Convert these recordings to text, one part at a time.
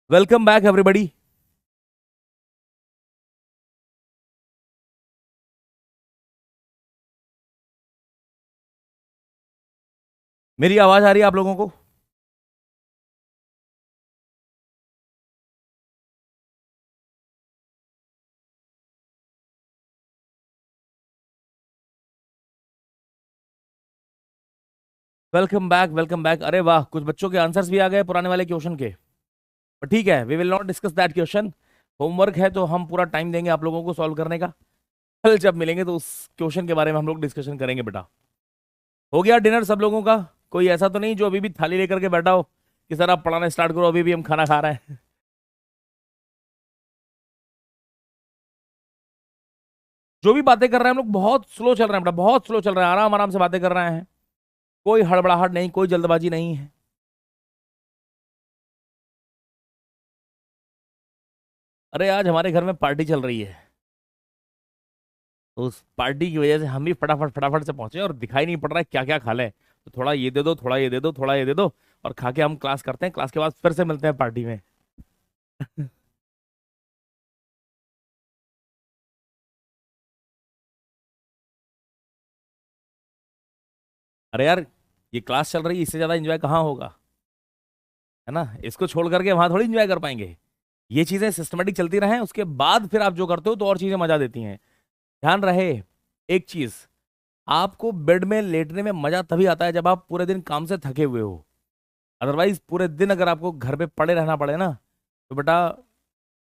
Welcome back everybody. मेरी आवाज आ रही है आप लोगों को? Welcome back, welcome back. अरे वाह, कुछ बच्चों के आंसर्स भी आ गए पुराने वाले क्वेश्चन के। पर ठीक है, we will not discuss that question. Homework है तो हम पूरा टाइम देंगे आप लोगों को सॉल्व करने का। कल जब मिलेंगे तो उस क्वेश्चन के बारे में हम लोग डिस्कशन करेंगे बेटा। हो गया डिनर सब लोगों का? कोई ऐसा तो नहीं जो अभी भी थाली लेकर के बैठा हो कि सर आप पढ़ाना स्टार्ट करो, अभी भी हम खाना खा रहे हैं? जो भी बातें कर रहे हैं हम लोग बहुत स्लो चल रहे हैं बेटा, बहुत स्लो चल रहे हैं, आराम आराम से बातें कर रहे हैं। कोई हड़बड़ाहट नहीं, कोई जल्दबाजी नहीं है। अरे आज हमारे घर में पार्टी चल रही है, तो उस पार्टी की वजह से हम भी फटाफट फटाफट से पहुंचे और दिखाई नहीं पड़ रहा है क्या क्या खा लें। तो थोड़ा ये दे दो, थोड़ा ये दे दो, थोड़ा ये दे दो, और खा के हम क्लास करते हैं। क्लास के बाद फिर से मिलते हैं पार्टी में। अरे यार, ये क्लास चल रही है, इससे ज्यादा एंजॉय कहाँ होगा? है ना, इसको छोड़ करके वहां थोड़ी एंजॉय कर पाएंगे। ये चीजें सिस्टमेटिक चलती रहें, उसके बाद फिर आप जो करते हो तो और चीजें मजा देती हैं। ध्यान रहे एक चीज, आपको बेड में लेटने में मजा तभी आता है जब आप पूरे दिन काम से थके हुए हो। अदरवाइज पूरे दिन अगर आपको घर पे पड़े रहना पड़े ना, तो बेटा,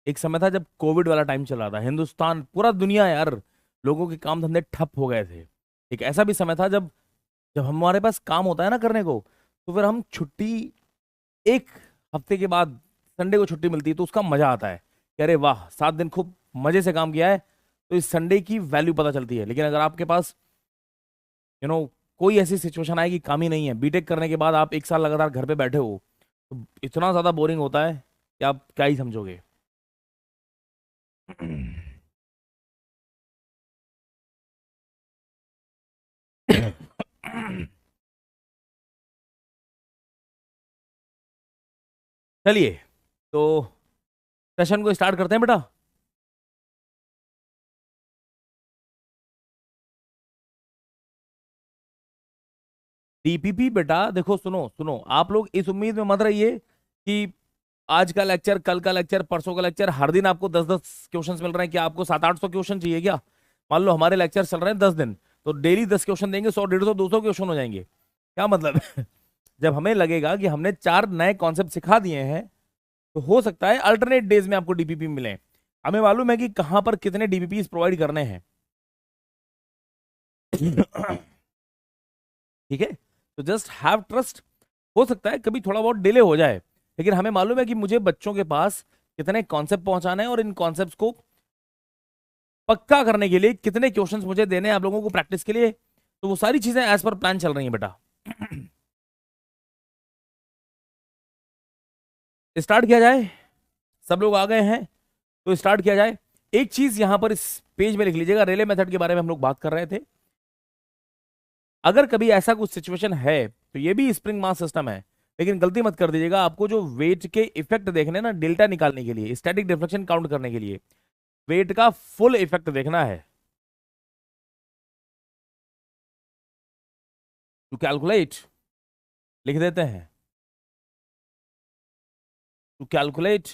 एक समय था जब कोविड वाला टाइम चल रहा था, हिंदुस्तान पूरा दुनिया यार, लोगों के काम धंधे ठप हो गए थे। एक ऐसा भी समय था जब जब हमारे पास काम होता है ना करने को, तो फिर हम छुट्टी एक हफ्ते के बाद संडे को छुट्टी मिलती है तो उसका मजा आता है कि अरे वाह, 7 दिन खूब मजे से काम किया है। तो इस संडे की वैल्यू पता चलती है। लेकिन अगर आपके पास यू नो कोई ऐसी सिचुएशन आए कि काम ही नहीं है, बीटेक करने के बाद आप 1 साल लगातार घर पे बैठे हो, तो इतना ज्यादा बोरिंग होता है कि आप क्या ही समझोगे। चलिए, तो सेशन को स्टार्ट करते हैं बेटा। डीपीपी बेटा देखो, सुनो सुनो, आप लोग इस उम्मीद में मत रहिए कि आज का लेक्चर, कल का लेक्चर, परसों का लेक्चर, हर दिन आपको 10-10 क्वेश्चंस मिल रहे हैं। कि आपको 700-800 क्वेश्चन चाहिए क्या? मान लो हमारे लेक्चर चल रहे हैं 10 दिन, तो डेली 10 क्वेश्चन देंगे, 100, 150, 200 क्वेश्चन हो जाएंगे। क्या मतलब है? जब हमें लगेगा कि हमने 4 नए कॉन्सेप्ट सिखा दिए हैं, तो हो सकता है अल्टरनेट डेज में आपको डीपीपी मिले। हमें मालूम है कि कहां पर कितने डीपीपी प्रोवाइड करने हैं। ठीक है, तो जस्ट हैव ट्रस्ट। हो सकता है कभी थोड़ा बहुत डिले हो जाए, लेकिन हमें मालूम है कि मुझे बच्चों के पास कितने कॉन्सेप्ट पहुंचाने हैं और इन कॉन्सेप्ट्स को पक्का करने के लिए कितने क्वेश्चंस मुझे देने हैं आप लोगों को प्रैक्टिस के लिए। तो वो सारी चीजें एज पर प्लान चल रही हैं बेटा। स्टार्ट किया जाए? सब लोग आ गए हैं तो स्टार्ट किया जाए। एक चीज यहां पर इस पेज में लिख लीजिएगा, रेले मेथड के बारे में हम लोग बात कर रहे थे। अगर कभी ऐसा कुछ सिचुएशन है तो ये भी स्प्रिंग मास सिस्टम है, लेकिन गलती मत कर दीजिएगा। आपको जो वेट के इफेक्ट देखने ना, डेल्टा निकालने के लिए, स्टैटिक डिफ्लेक्शन काउंट करने के लिए वेट का फुल इफेक्ट देखना है। टू कैलकुलेट, लिख देते हैं, to calculate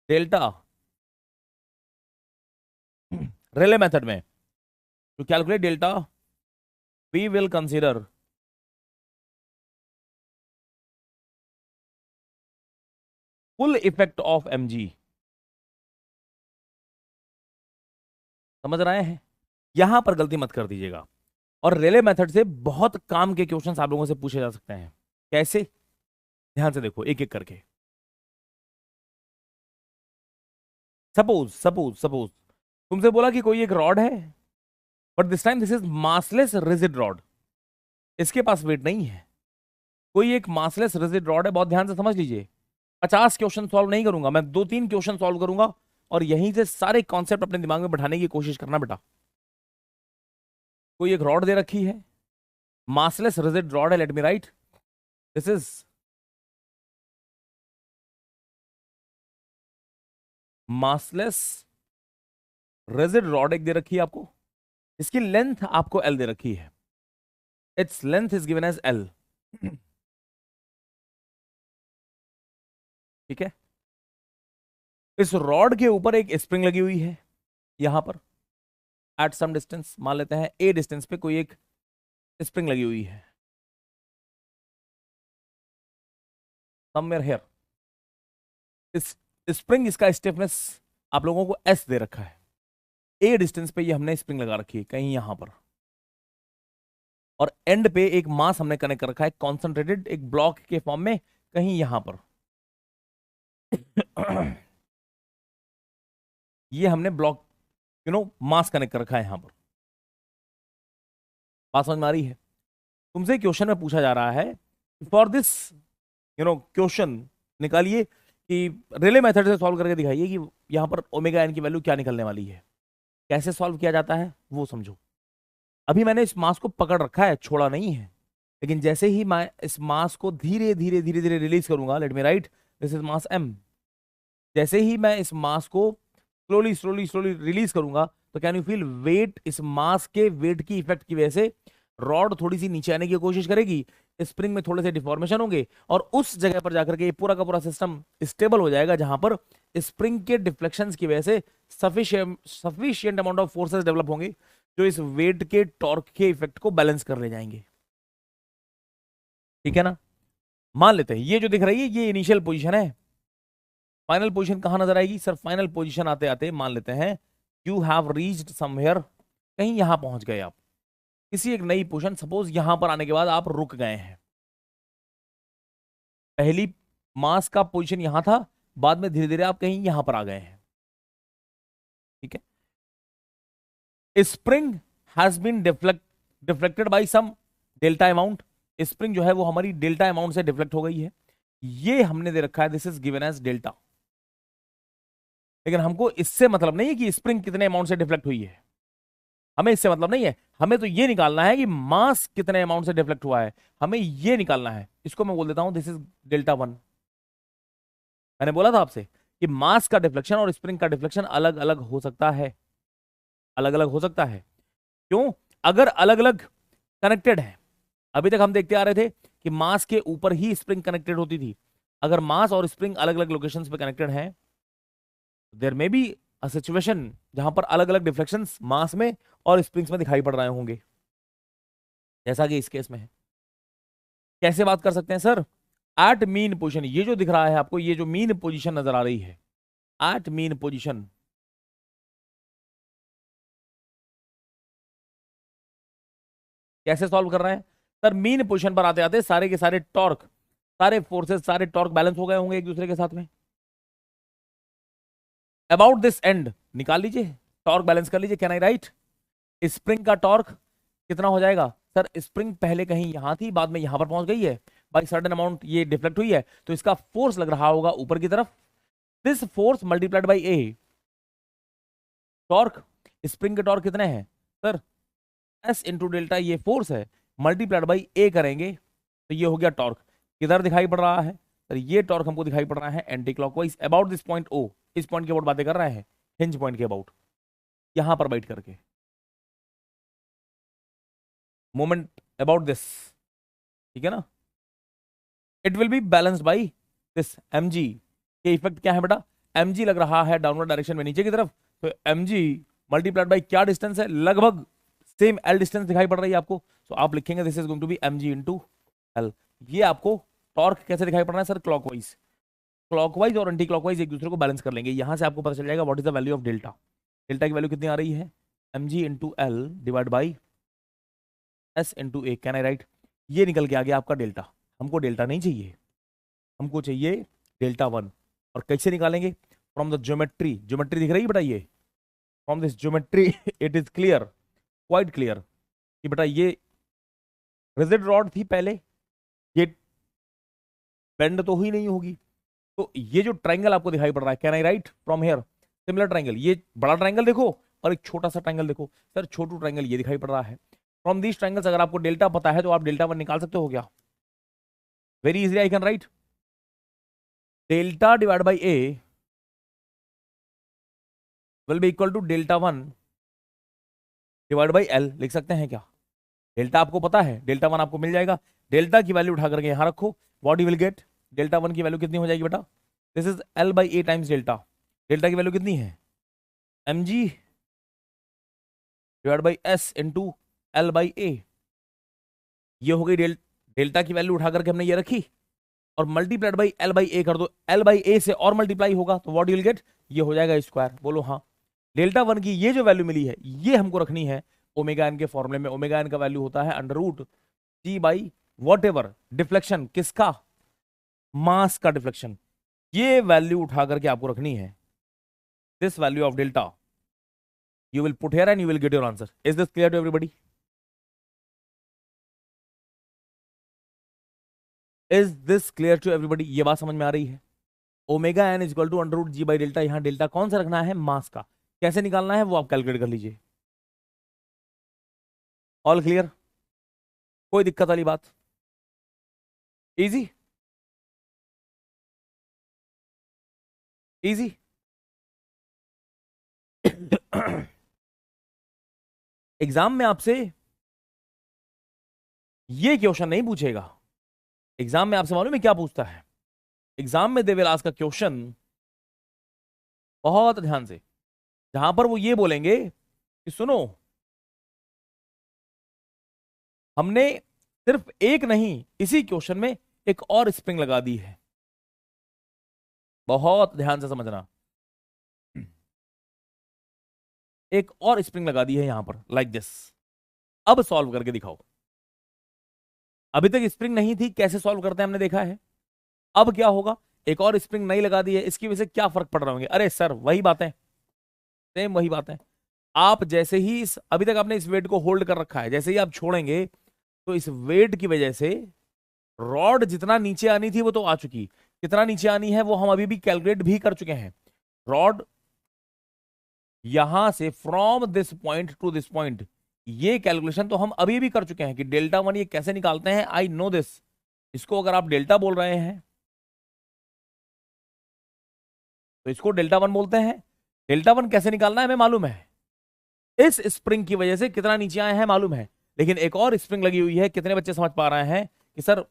delta, Rayleigh method में to calculate delta we will consider full effect of MG. समझ रहे हैं? यहां पर गलती मत कर दीजिएगा। और रेले मेथड से बहुत काम के क्वेश्चंस आप लोगों से पूछे जा सकते हैं। कैसे? ध्यान से देखो एक एक करके। सपोज सपोज सपोज तुमसे बोला कि कोई एक रॉड है, but this time this is massless rigid rod. इसके पास वेट नहीं है। कोई एक मासलेस रिजिड रॉड है, बहुत ध्यान से समझ लीजिए। 50 क्वेश्चन सॉल्व नहीं करूंगा मैं, 2-3 क्वेश्चन सॉल्व करूंगा, और यहीं से सारे कॉन्सेप्ट अपने दिमाग में बैठाने की कोशिश करना बेटा। कोई एक रॉड दे रखी है, मासलेस रिजिड रॉड है, late me write, this is massless rigid rod एक दे रखी है आपको, इसकी लेंथ आपको एल दे रखी है, its length is given as L. ठीक है, इस रॉड के ऊपर एक स्प्रिंग लगी हुई है यहां पर, एट सम डिस्टेंस, मान लेते हैं ए डिस्टेंस पे कोई एक स्प्रिंग लगी हुई है, समवेयर हियर। इस स्प्रिंग, इसका स्टिफनेस आप लोगों को एस दे रखा है, ए डिस्टेंस पे ये हमने स्प्रिंग लगा रखी है कहीं यहां पर, और एंड पे एक मास हमने कनेक्ट कर रखा है कॉन्सेंट्रेटेड एक ब्लॉक के फॉर्म में कहीं यहां पर। ये हमने ब्लॉक मास कनेक्ट कर रखा है यहां पर। बात समझ में आ रही है? तुमसे क्वेश्चन में पूछा जा रहा है फॉर दिस क्वेश्चन निकालिए कि रिले मेथड से सॉल्व करके दिखाइए कि यहां पर ओमेगा एन की वैल्यू क्या निकलने वाली है, कैसे सॉल्व किया जाता है वो समझो। अभी मैंने इस मास को पकड़ रखा है, छोड़ा नहीं है, लेकिन जैसे ही मैं इस मास को धीरे धीरे धीरे धीरे रिलीज करूंगा, let me write this is mass M, जैसे ही मैं इस मास को स्लोली स्लोली स्लोली रिलीज करूंगा तो कैन यू फील वेट, इस मास के वेट की इफेक्ट की वजह से रॉड थोड़ी सी नीचे आने की कोशिश करेगी, स्प्रिंग में थोड़े से डिफॉर्मेशन होंगे, और उस जगह पर जाकर के ये पूरा का पूरा सिस्टम स्टेबल हो जाएगा जहां पर स्प्रिंग के डिफ्लेक्शंस की वजह से sufficient amount of forces develop होंगे जो इस वेट के टॉर्क के इफेक्ट को बैलेंस कर ले जाएंगे। ठीक है ना? मान लेते हैं ये जो दिख रही है ये इनिशियल पोजीशन है, फाइनल पोजीशन कहां नजर आएगी सर? फाइनल पोजीशन आते आते मान लेते हैं यू हैव रीच्ड समवेयर, कहीं यहां पहुंच गए आप, किसी एक नई पोजीशन, सपोज यहां पर आने के बाद आप रुक गए हैं, पहली मास का पोजीशन यहां था, बाद में धीरे धीरे आप कहीं यहां पर आ गए हैं। ठीक है, spring has been deflected by some delta amount, spring जो है वो हमारी डेल्टा अमाउंट से डिफ्लेक्ट हो गई है, ये हमने दे रखा है this is given as delta. लेकिन हमको इससे मतलब नहीं है कि स्प्रिंग कितने अमाउंट से डिफ्लेक्ट हुई है, हमें इससे मतलब नहीं है, हमें तो ये निकालना है कि मास कितने अमाउंट से डिफ्लेक्ट हुआ है, हमें ये निकालना है। इसको मैं बोल देता हूं दिस इज डेल्टा वन। मैंने बोला था आपसे कि मास का डिफ्लेक्शन और स्प्रिंग का डिफ्लेक्शन अलग अलग हो सकता है, अलग अलग हो सकता है। क्यों? अगर अलग अलग कनेक्टेड है, अभी तक हम देखते आ रहे थे कि मास के ऊपर ही स्प्रिंग कनेक्टेड होती थी, अगर मास और स्प्रिंग अलग अलग लोकेशंस पे कनेक्टेड है, there may be a situation जहां पर अलग अलग डिफ्लेक्शंस मास में और स्प्रिंग्स में दिखाई पड़ रहे होंगे, जैसा कि इस केस में है। कैसे बात कर सकते हैं सर? एट मीन पोजीशन, ये जो दिख रहा है आपको, ये जो मीन पोजीशन नजर आ रही है, एट मीन पोजीशन, कैसे सॉल्व कर रहे हैं सर? मीन पोजीशन पर आते आते सारे के सारे टॉर्क, सारे फोर्सेस, सारे टॉर्क बैलेंस हो गए होंगे एक दूसरे के साथ में। अबाउट दिस एंड निकाल लीजिए, टॉर्क बैलेंस कर लीजिए, कैन आई राइट? स्प्रिंग का टॉर्क कितना हो जाएगा सर? स्प्रिंग पहले कहीं यहां थी, बाद में यहां पर पहुंच गई है, बाई सर्टेन अमाउंट ये डिफ्लेक्ट हुई है, तो इसका फोर्स लग रहा होगा ऊपर की तरफ, this force multiplied by A torque. Spring के टॉर्क कितने हैं सर? एस इंटू डेल्टा, ये फोर्स है, मल्टीप्लाइड बाई ए करेंगे तो ये हो गया टॉर्क। किधर दिखाई पड़ रहा है सर? ये टॉर्क हमको दिखाई पड़ रहा है anti clockwise about this point O, इस पॉइंट के अबाउट बातें कर रहे हैं, हिंज पॉइंट के अबाउट, यहां पर बैठ करके मोमेंट अबाउट दिस। ठीक है ना? It will be balanced by this M G के इफेक्ट क्या है बेटा? एम जी लग रहा है डाउनवर्ड डायरेक्शन में नीचे की तरफ, तो एम जी मल्टीप्लाइड बाई क्या डिस्टेंस है? लगभग सेम एल डिस्टेंस दिखाई पड़ रही है आपको, तो आप लिखेंगे this is going to be M G into L. ये आपको टॉर्क कैसे दिखाई पड़ रहा है सर? क्लॉकवाइज, क्लॉकवाइज और एंटी क्लॉकवाइज एक दूसरे को बैलेंस कर लेंगे, यहां से आपको पता चल जाएगा what is the value of delta. Delta की वैल्यू कितनी आ रही है? M G into L divide by S into A, can I write? ये निकल के आ गया आपका डेल्टा। हमको डेल्टा नहीं चाहिए, हमको चाहिए डेल्टा वन। और कैसे निकालेंगे? फ्रॉम द ज्योमेट्री, ज्योमेट्री दिख रही है बेटा ये, from this geometry it is clear, quite clear कि बेटा ये रिजिड रॉड थी पहले, ये बेंड तो हुई नहीं होगी, तो ये जो ट्राइंगल आपको दिखाई पड़ रहा है, can I right from here similar triangle? ये बड़ा ट्राइंगल देखो और एक छोटा सा ट्राइंगल देखो सर, छोटू ट्राइंगल ये दिखाई पड़ रहा है। फ्रॉम दीज ट्राइंगल्स अगर आपको डेल्टा पता है तो आप डेल्टा वन निकाल सकते हो क्या? Very easily I can write delta divide by A will be equal to delta one divide by L, लिख सकते हैं क्या? डेल्टा आपको पता है, डेल्टा वन आपको मिल जाएगा, डेल्टा की वैल्यू उठा करके यहां रखो, what you will get, delta one की वैल्यू कितनी हो जाएगी बेटा? This is L by A times delta, delta की वैल्यू कितनी है? M G divide by S into L by A, ये हो गई डेल्टा की वैल्यू उठा करके हमने ये रखी और मल्टीप्लाइड बाई एल बाई ए कर दो, एल बाई ए से और मल्टीप्लाई होगा तो व्हाट यू विल गेट, ये हो जाएगा स्क्वायर। बोलो हाँ। डेल्टा वन की ये जो वैल्यू मिली है ये हमको रखनी है ओमेगा एन के फॉर्मूले में। ओमेगा एन का वैल्यू होता है under root T by whatever deflection, किसका? मास का डिफ्लेक्शन। ये वैल्यू उठा करके आपको रखनी है, this value of delta you will put here and you will get your answer. Is this clear to everybody? Is this clear to everybody? ये बात समझ में आ रही है? Omega N is equal to under root G by delta, यहां delta कौन सा रखना है? मास का। कैसे निकालना है वो आप कैलकुलेट कर लीजिए। All clear? कोई दिक्कत वाली बात? Easy easy. एग्जाम में आपसे ये क्वेश्चन नहीं पूछेगा। एग्जाम में आपसे मालूम है क्या पूछता है? एग्जाम में दे विल आस्क का क्वेश्चन, बहुत ध्यान से, जहां पर वो ये बोलेंगे कि सुनो हमने सिर्फ एक नहीं, इसी क्वेश्चन में एक और स्प्रिंग लगा दी है। बहुत ध्यान से समझना, एक और स्प्रिंग लगा दी है यहां पर, लाइक दिस। अब सॉल्व करके दिखाओ। अभी तक स्प्रिंग नहीं थी, कैसे सॉल्व करते हैं हमने देखा है। अब क्या होगा? एक और स्प्रिंग नहीं लगा दी है, इसकी वजह से क्या फर्क पड़ रहा होंगे? अरे सर वही बातें, सेम वही बातें। आप जैसे ही अभी तक आपने इस वेट को होल्ड कर रखा है, जैसे ही आप छोड़ेंगे तो इस वेट की वजह से रॉड जितना नीचे आनी थी वो तो आ चुकी, कितना नीचे आनी है वो हम अभी भी कैलकुलेट भी कर चुके हैं। रॉड यहां से from this point two this point, ये कैलकुलेशन तो हम अभी भी कर चुके हैं कि डेल्टा वन ये कैसे निकालते हैं। I know this. इसको अगर आप डेल्टा बोल रहे हैं तो इसको डेल्टा वन बोलते हैं। डेल्टा वन कैसे निकालना है हमें मालूम है, इस स्प्रिंग की वजह से कितना नीचे आए हैं मालूम है, लेकिन एक और स्प्रिंग लगी हुई है। कितने बच्चे समझ पा रहे हैं कि सर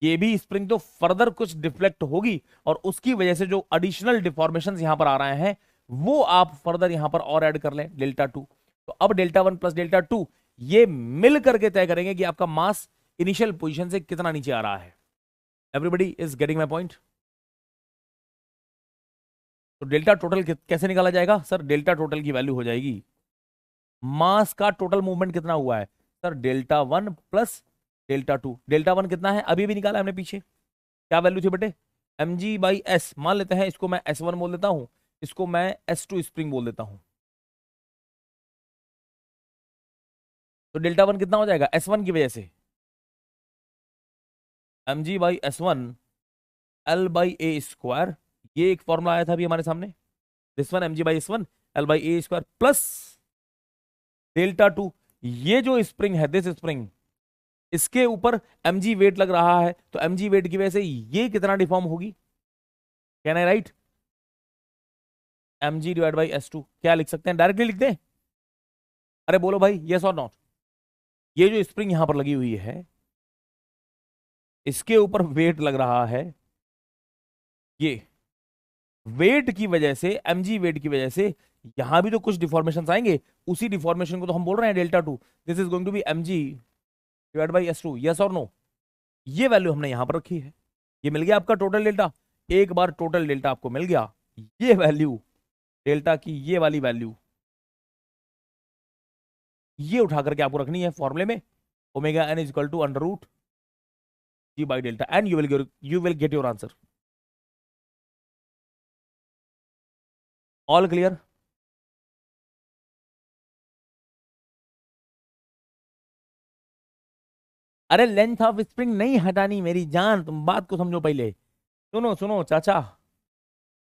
ये भी स्प्रिंग तो फर्दर कुछ डिफ्लेक्ट होगी और उसकी वजह से जो एडिशनल डिफॉर्मेशन यहां पर आ रहे हैं वो आप फर्दर यहां पर और ऐड कर लें, डेल्टा टू। तो अब delta one plus delta two ये मिल करके तय करेंगे कि आपका मास इनिशियल पोजीशन से कितना नीचे आ रहा है। Everybody is getting my point? तो डेल्टा टोटल कैसे निकाला जाएगा? सर डेल्टा टोटल की वैल्यू हो जाएगी मास का टोटल मूवमेंट कितना हुआ है, sir delta one plus delta to. Delta one कितना है अभी भी निकाला हमने पीछे, क्या वैल्यू थी बेटे? M G by S. मान लेते हैं इसको मैं एस वन बोल देता हूं, इसको मैं एस टू स्प्रिंग बोल देता हूं। तो डेल्टा वन कितना हो जाएगा एस वन की वजह से? M G by S one L by A square, ये एक फॉर्मूला आया था अभी हमारे सामने, this one M G by S one L by A square plus delta two. ये जो स्प्रिंग है दिस स्प्रिंग, इसके ऊपर mg वेट लग रहा है, तो mg वेट की वजह से ये कितना डिफॉर्म होगी? Can I right mg divide by s2? क्या लिख सकते हैं? डायरेक्टली लिख दें? अरे बोलो भाई यस और नॉट। ये जो स्प्रिंग यहां पर लगी हुई है इसके ऊपर वेट लग रहा है, ये वेट की वजह से, mg वेट की वजह से यहां भी तो कुछ डिफॉर्मेशन आएंगे, उसी डिफॉर्मेशन को तो हम बोल रहे हैं delta two. This is going to be mg divide by s2, yes और नो? ये वैल्यू हमने यहां पर रखी है, ये मिल गया आपका टोटल डेल्टा। एक बार टोटल डेल्टा आपको मिल गया, ये वैल्यू डेल्टा की, ये वाली वैल्यू ये उठा करके आपको रखनी है फॉर्मूले में, omega N is equal to under root G by delta, and you will get your answer. All clear? अरे लेंथ ऑफ स्प्रिंग नहीं हटानी मेरी जान, तुम बात को समझो पहले। सुनो सुनो चाचा,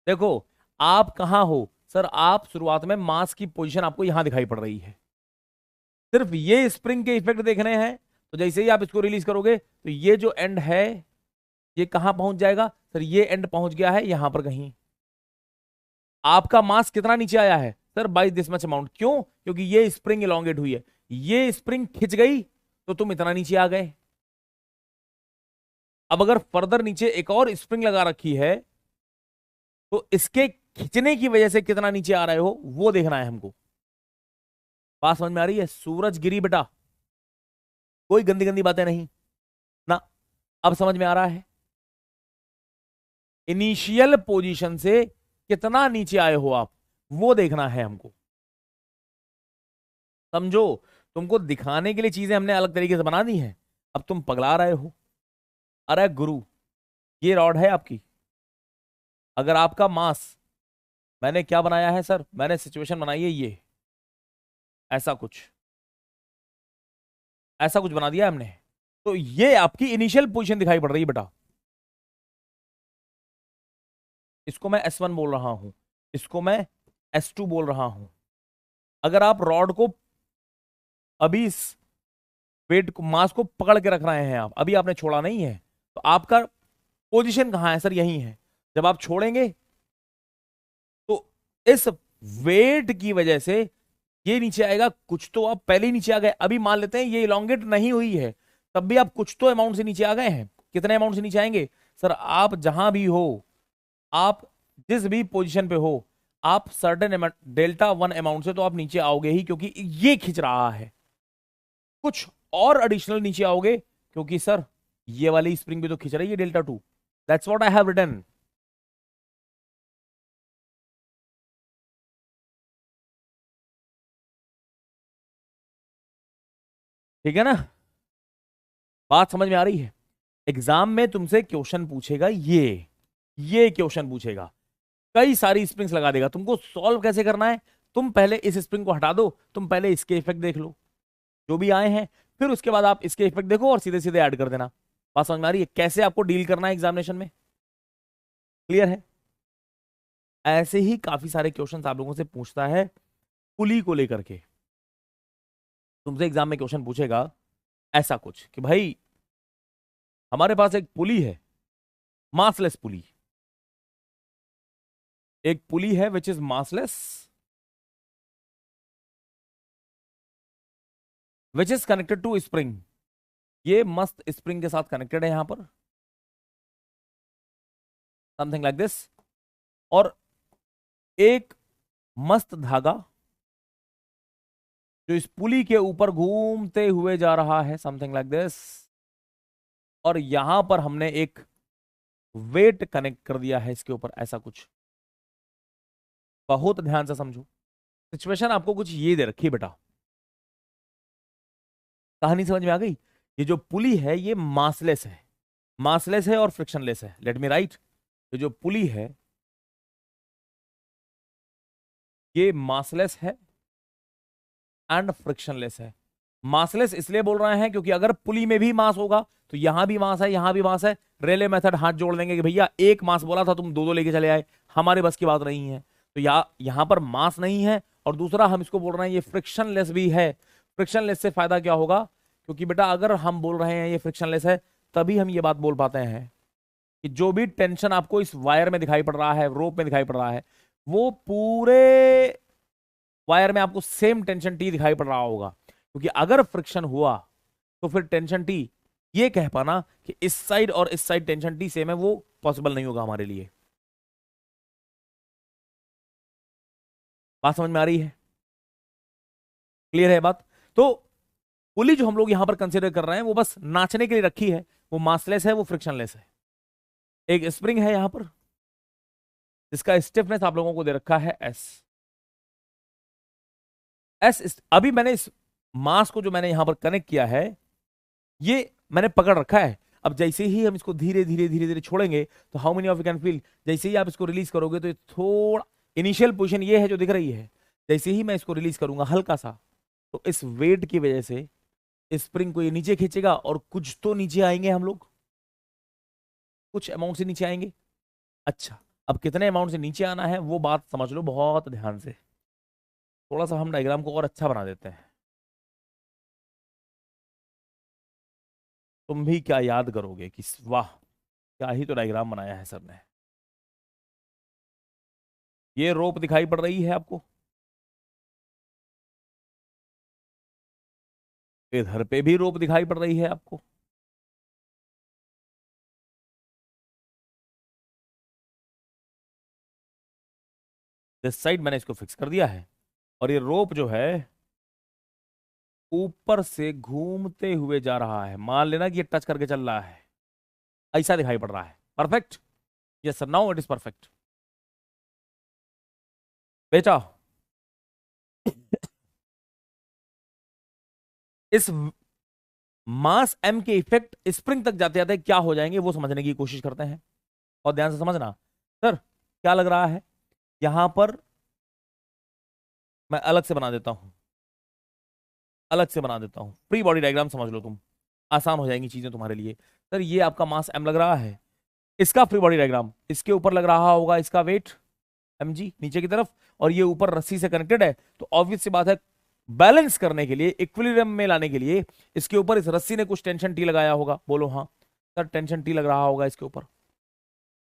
देखो आप कहां हो सर? आप शुरुआत में मास की पोजीशन आपको यहां दिखाई पड़ रही है, सिर्फ ये स्प्रिंग के इफेक्ट देखने हैं। तो जैसे ही आप इसको रिलीज करोगे तो ये जो एंड है ये कहां पहुंच जाएगा? सर ये एंड पहुंच गया है यहां पर कहीं। आपका मास कितना नीचे आया है? Sir by this much amount. क्यों? क्योंकि ये स्प्रिंग इलोंगेट हुई है, ये स्प्रिंग खिंच गई तो तुम इतना नीचे आ गए। अब अगर फर्दर नीचे एक और स्प्रिंग लगा रखी है तो इसके खिंचने की वजह से कितना नीचे आ रहे हो वो देखना है हमको। बात समझ में आ रही है? सूरज गिरी बेटा, कोई गंदी गंदी बातें नहीं ना। अब समझ में आ रहा है? इनिशियल पोजीशन से कितना नीचे आए हो आप वो देखना है हमको। समझो, तुमको दिखाने के लिए चीजें हमने अलग तरीके से बना दी हैं, अब तुम पगला रहे हो। अरे गुरु, ये रॉड है आपकी, अगर आपका मास, मैंने क्या बनाया है सर, मैंने सिचुएशन बनाई है ये, ऐसा कुछ, ऐसा कुछ बना दिया हमने, तो ये आपकी इनिशियल पोजीशन दिखाई पड़ रही है बेटा। इसको मैं S1 बोल रहा हूं, इसको मैं S2 बोल रहा हूं। अगर आप रॉड को अभी इस वेट को, मास को पकड़ के रख रहे हैं, आप अभी आपने छोड़ा नहीं है, तो आपका पोजीशन कहां है सर? यही है। जब आप छोड़ेंगे तो इस वेट की वजह से ये नीचे आएगा, कुछ तो आप पहले ही नीचे आ गए। अभी मान लेते हैं ये इलोंगेट नहीं हुई है, तब भी आप कुछ तो अमाउंट से नीचे आ गए हैं। कितने अमाउंट से नीचे आएंगे सर? आप जहां भी हो, आप जिस भी पोजीशन पे हो, आप सर्टेन डेल्टा वन अमाउंट से तो आप नीचे आओगे ही, क्योंकि ये खींच रहा है। कुछ और एडिशनल नीचे आओगे क्योंकि सर ये वाली स्प्रिंग भी तो खींच रही है delta two. That's what I have written. ठीक है ना? बात समझ में आ रही है? एग्जाम में तुमसे क्वेश्चन पूछेगा, ये क्वेश्चन पूछेगा, कई सारी स्प्रिंग्स लगा देगा, तुमको सॉल्व कैसे करना है। तुम पहले इस स्प्रिंग को हटा दो, तुम पहले इसके इफेक्ट देख लो जो भी आए हैं, फिर उसके बाद आप इसके इफेक्ट देखो और सीधे सीधे ऐड कर देना। बात समझ में आ रही है कैसे आपको डील करना है एग्जामिनेशन में? क्लियर है? ऐसे ही काफी सारे क्वेश्चंस आप लोगों से पूछता है पुली को लेकर के। तुमसे एग्जाम में क्वेश्चन पूछेगा ऐसा कुछ कि भाई हमारे पास एक पुली है, मासलेस पुली, एक पुली है which is massless, which is connected to spring. ये मस्त स्प्रिंग के साथ कनेक्टेड है यहां पर, समथिंग लाइक दिस। और एक मस्त धागा जो इस पुली के ऊपर घूमते हुए जा रहा है, समथिंग लाइक दिस। और यहां पर हमने एक वेट कनेक्ट कर दिया है इसके ऊपर, ऐसा कुछ। बहुत ध्यान से समझो, सिचुएशन आपको कुछ ये दे रखी है बेटा। कहानी समझ में आ गई? ये जो पुली है ये मासलेस है, मासलेस है और फ्रिक्शनलेस है। लेट मी राइट, ये जो पुली है ये मासलेस है एंड फ्रिक्शनलेस है। मासलेस इसलिए बोल रहे हैं क्योंकि अगर पुली में भी मास होगा तो यहां भी मास है, यहां भी मास है, रेले मेथड हाथ जोड़ देंगे कि भैया एक मास बोला था, तुम दो दो लेके चले आए, हमारे बस की बात नहीं है। तो यहां पर मास नहीं है, और दूसरा हम इसको बोल रहे हैं ये फ्रिक्शनलेस भी है। फ्रिक्शनलेस से फायदा क्या होगा? क्योंकि बेटा अगर हम बोल रहे हैं ये फ्रिक्शनलेस है, तभी हम ये बात बोल पाते हैं कि जो भी टेंशन आपको इस वायर में दिखाई पड़ रहा है, रोप में दिखाई पड़ रहा है, वो पूरे वायर में आपको सेम टेंशन टी दिखाई पड़ रहा होगा। क्योंकि अगर फ्रिक्शन हुआ तो फिर टेंशन टी ये कह पाना कि इस साइड और इस साइड टेंशन टी सेम है, वो पॉसिबल नहीं होगा हमारे लिए। बात समझ में आ रही है? क्लियर है बात? तो पुली जो हम लोग यहां पर कंसीडर कर रहे हैं वो बस नाचने के लिए रखी है, वो मासलेस है, वो फ्रिक्शनलेस है। एक स्प्रिंग है यहां पर जिसका स्टिफनेस आप लोगों को दे रखा है एस। अभी मैंने इस मास को जो मैंने यहां पर कनेक्ट किया है ये मैंने पकड़ रखा है। अब जैसे ही हम इसको धीरे धीरे धीरे धीरे छोड़ेंगे तो how many of you can feel, जैसे ही आप इसको रिलीज करोगे तो ये थोड़ा, इनिशियल पोजीशन ये है जो दिख रही है, जैसे ही मैं इसको रिलीज करूंगा हल्का सा, तो इस वेट की वजह से स्प्रिंग को ये नीचे खींचेगा और कुछ तो नीचे आएंगे हम लोग, कुछ अमाउंट से नीचे आएंगे। अच्छा, अब कितने अमाउंट से नीचे आना है वो बात समझ लो बहुत ध्यान से। थोड़ा सा हम डायग्राम को और अच्छा बना देते हैं। तुम भी क्या याद करोगे कि वाह क्या ही तो डायग्राम बनाया है सर ने। ये रोप दिखाई पड़ रही है आपको, इधर पे भी रोप दिखाई पड़ रही है आपको। दिस साइड मैंने इसको फिक्स कर दिया है, और ये रोप जो है ऊपर से घूमते हुए जा रहा है। मान लेना कि ये टच करके चल रहा है, ऐसा दिखाई पड़ रहा है। Perfect. Yes sir, now it is perfect. बेटा, इस मास एम के इफेक्ट स्प्रिंग तक जाते जाते क्या हो जाएंगे वो समझने की कोशिश करते हैं, और ध्यान से समझना। सर क्या लग रहा है, यहां पर मैं अलग से बना देता हूं, अलग से बना देता हूं, फ्री बॉडी डायग्राम समझ लो तुम, आसान हो जाएंगी चीजें तुम्हारे लिए। सर ये आपका मास एम लग रहा है, इसका फ्री बॉडी डायग्राम, इसके ऊपर लग रहा होगा इसका वेट mg नीचे की तरफ, और ये ऊपर रस्सी से कनेक्टेड है। तो ऑब्वियस सी बात है, बैलेंस करने के लिए, इक्विलिब्रियम में लाने के लिए इसके ऊपर इस रस्सी ने कुछ टेंशन टी लगाया होगा। बोलो हाँ सर, टेंशन टी लग रहा होगा इसके ऊपर।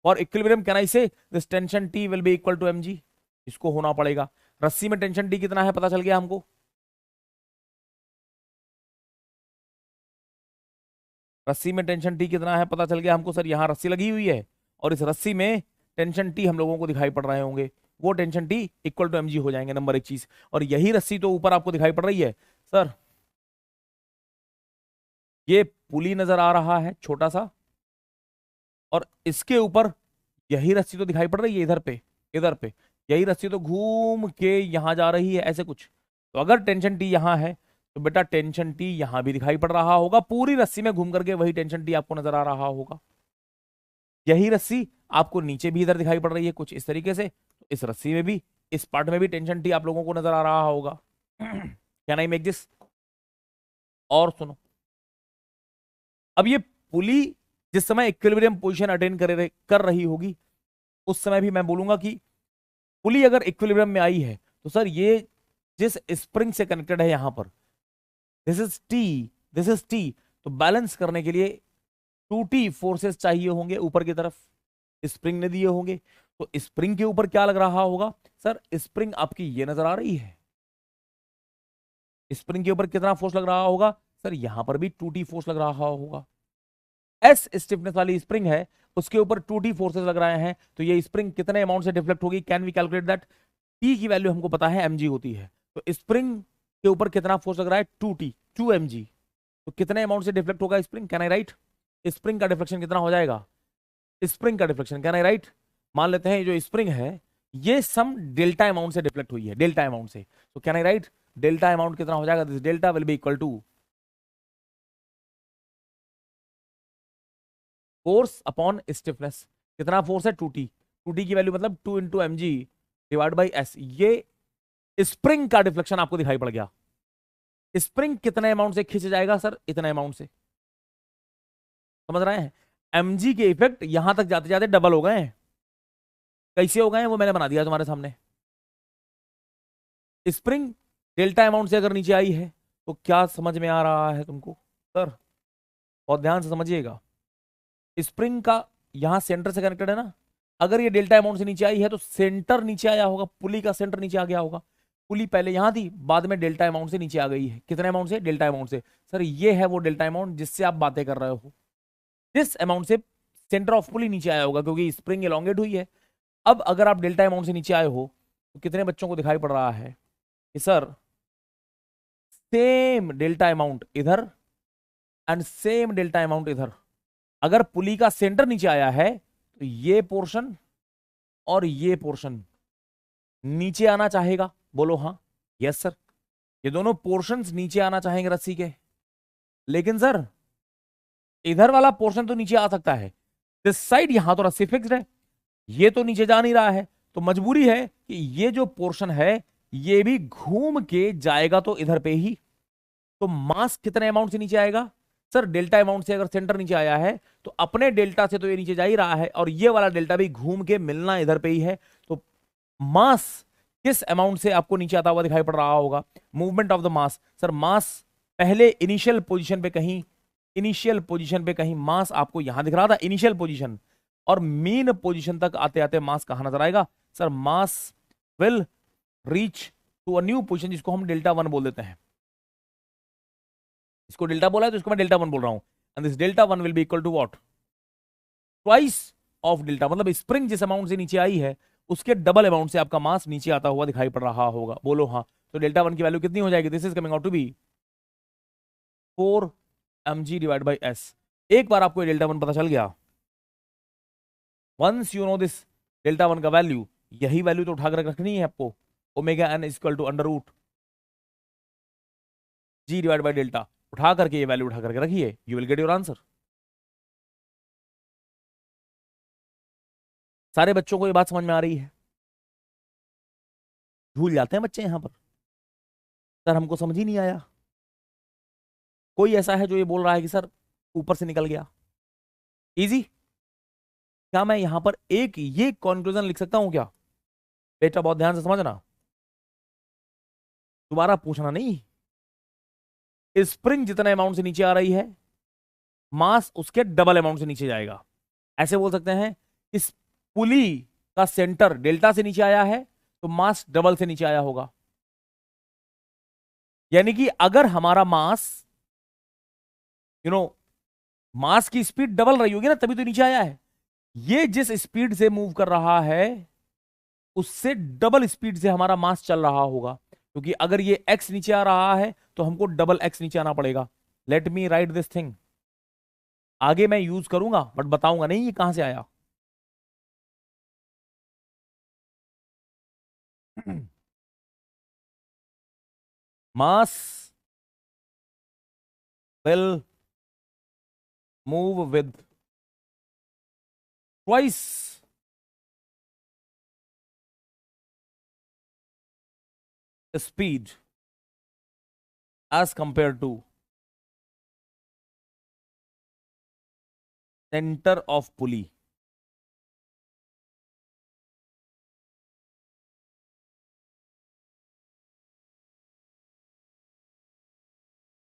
और equilibrium can I say this tension T will be equal to mg, इसको होना पड़ेगा। रस्सी में टेंशन टी कितना है पता चल गया हमको। रस्सी में टेंशन टी कितना है पता चल गया हमको। सर यहाँ रस्सी लगी हुई है, और इस रस्सी में टेंशन टी हम लोगों को दिखाई पड़ रहे होंगे, वो tension T equal to mg हो जाएंगे, नंबर एक चीज। और यही रस्सी तो ऊपर आपको दिखाई पड़ रही है। सर ये पुली नजर आ रहा है छोटा सा, और इसके ऊपर यही रस्सी तो दिखाई पड़ रही है इधर पे, इधर पे यही रस्सी तो घूम के यहां जा रही है ऐसे कुछ। तो अगर टेंशन टी यहां है तो बेटा टेंशन टी यहां भी दिखाई पड़ रहा होगा, पूरी रस्सी में घूम करके वही टेंशन टी आपको नजर आ रहा होगा। यही रस्सी आपको नीचे भी इधर दिखाई पड़ रही है कुछ इस तरीके से, तो इस रस्सी में भी, इस पार्ट में भी टेंशन टी आप लोगों को नजर आ रहा होगा। Can I make this? और सुनो, अब ये पुली जिस समय इक्विलिब्रियम पोजीशन अटेन कर रही होगी, उस समय भी मैं बोलूंगा कि पुली अगर इक्विलिब्रियम में आई है तो सर ये जिस स्प्रिंग से कनेक्टेड है यहां पर, this is T, this is T, तो बैलेंस करने के लिए 2t फोर्सेस चाहिए होंगे ऊपर की तरफ, स्प्रिंग ने दिए होंगे। तो स्प्रिंग के ऊपर क्या लग रहा होगा? सर स्प्रिंग आपकी ये नजर आ रही है, स्प्रिंग के ऊपर कितना फोर्स लग रहा होगा? सर यहां पर भी 2t फोर्स लग रहा होगा। एस स्टिफनेस वाली स्प्रिंग है, उसके ऊपर 2t फोर्सेस लग रहे हैं, तो ये स्प्रिंग कितने अमाउंट से डिफ्लेक्ट होगी? Can we calculate that? T की वैल्यू हमको पता है mg होती है, तो स्प्रिंग के ऊपर कितना फोर्स लग रहा है? 2t, 2mg। तो कितने अमाउंट से डिफ्लेक्ट होगा spring? Can I right? Spring का डिफ्लेक्शन कितना हो जाएगा? स्प्रिंग का डिफ्लेक्शन कैन आई राइट? मान लेते हैं जो स्प्रिंग है ये सम डेल्टा अमाउंट से डिफ्लेक्ट हुई है, डेल्टा अमाउंट से, तो can I write delta amount कितना हो जाएगा? This delta will be equal to force upon stiffness. कितना फोर्स है? 2t, 2t की वैल्यू मतलब 2 into M G divide by S. ये स्प्रिंग का डिफ्लेक्शन आपको दिखाई पड़ गया। स्प्रिंग कितने अमाउंट से खींच जाएगा? सर इतने अमाउंट से। समझ रहे हैं? mg के इफेक्ट यहां तक जाते जाते डबल हो गए हैं। कैसे हो गए हैं वो मैंने बना दिया तुम्हारे सामने। स्प्रिंग डेल्टा अमाउंट से अगर नीचे आई है तो क्या समझ में आ रहा है तुमको? सर बहुत ध्यान से समझिएगा, स्प्रिंग का यहां सेंटर से कनेक्टेड है ना, अगर ये डेल्टा अमाउंट से नीचे आई है तो सेंटर नीचे आया होगा, पुली का सेंटर नीचे आ गया होगा। पुली पहले यहां थी, बाद में डेल्टा अमाउंट से नीचे आ गई है। कितने अमाउंट से? डेल्टा अमाउंट से। सर ये है वो डेल्टा अमाउंट जिससे आप बातें कर रहे हो, जिस अमाउंट से सेंटर ऑफ पुली नीचे आया होगा, क्योंकि स्प्रिंग एलोंगेट हुई है। अब अगर आप डेल्टा अमाउंट से नीचे आए हो तो कितने बच्चों को दिखाई पड़ रहा है कि सर सेम डेल्टा अमाउंट इधर एंड सेम डेल्टा अमाउंट इधर। अगर पुली का सेंटर नीचे आया है तो ये पोर्शन और ये पोर्शन नीचे आना चाहेगा। बोलो हाँ। यस सर, ये दोनों पोर्शंस नीचे आना चाहेंगे रस्सी के, लेकिन सर इधर वाला पोर्शन तो नीचे आ सकता है, दिस साइड यहां तो रस्सी फिक्स्ड है, ये तो नीचे जा नहीं रहा है, तो मजबूरी है कि ये जो पोर्शन है ये भी घूम के जाएगा तो इधर पे ही। तो मास कितने अमाउंट से नीचे आएगा? सर डेल्टा अमाउंट से। अगर सेंटर नीचे आया है तो अपने डेल्टा से तो ये नीचे जा ही रहा है, और ये वाला डेल्टा भी घूम के मिलना इधर पे ही है। तो मास किस अमाउंट से आपको नीचे आता हुआ दिखाई पड़ रहा होगा? Movement of the mass. Sir mass पहले इनिशियल पोजीशन पे कहीं, इनिशियल पोजीशन पे कहीं मास आपको यहां दिख रहा था, इनिशियल पोजीशन, और मीन पोजीशन तक आते आते मास कहां नजर आएगा? Sir mass will reach to a new position जिसको हम डेल्टा 1 बोल देते हैं। इसको डेल्टा बोला है तो इसको मैं डेल्टा वन बोल रहा हूं, and this delta one will be equal to what, twice of delta, मतलब स्प्रिंग जिस अमाउंट से नीचे आई है उसके डबल अमाउंट से आपका मास नीचे आता हुआ दिखाई पड़ रहा होगा। बोलो हाँ। तो डेल्टा वन की वैल्यू कितनी हो जाएगी? This is coming out to be 4 mg divide by S. एक बार आपको डेल्टा वन पता चल गया, once you know this delta one का वैल्यू, यही वैल्यू तो उठाकर रखनी है आपको, omega N equal to under root G divide by delta. उठा करके ये वैल्यू उठा करके रखिए, you will get your answer. सारे बच्चों को ये बात समझ में आ रही है? भूल जाते हैं बच्चे यहां पर, सर हमको समझ ही नहीं आया। कोई ऐसा है जो ये बोल रहा है कि सर ऊपर से निकल गया? इजी। क्या मैं यहां पर एक ये कंक्लूजन लिख सकता हूं क्या? बेटा बहुत ध्यान से समझना, दोबारा पूछना नहीं। स्प्रिंग जितने अमाउंट से नीचे आ रही है, मास उसके डबल अमाउंट से नीचे जाएगा। ऐसे बोल सकते हैं, इस पुली का सेंटर डेल्टा से नीचे आया है तो मास डबल से नीचे आया होगा। यानी कि अगर हमारा मास मास की स्पीड डबल रही होगी ना, तभी तो नीचे आया है। ये जिस स्पीड से मूव कर रहा है उससे डबल स्पीड से हमारा मास चल रहा होगा, क्योंकि अगर ये x नीचे आ रहा है तो हमको डबल x नीचे आना पड़ेगा। Late me write this thing. आगे मैं यूज करूंगा बट बताऊंगा नहीं ये कहां से आया। मास will move with twice speed as compared to center of pulley।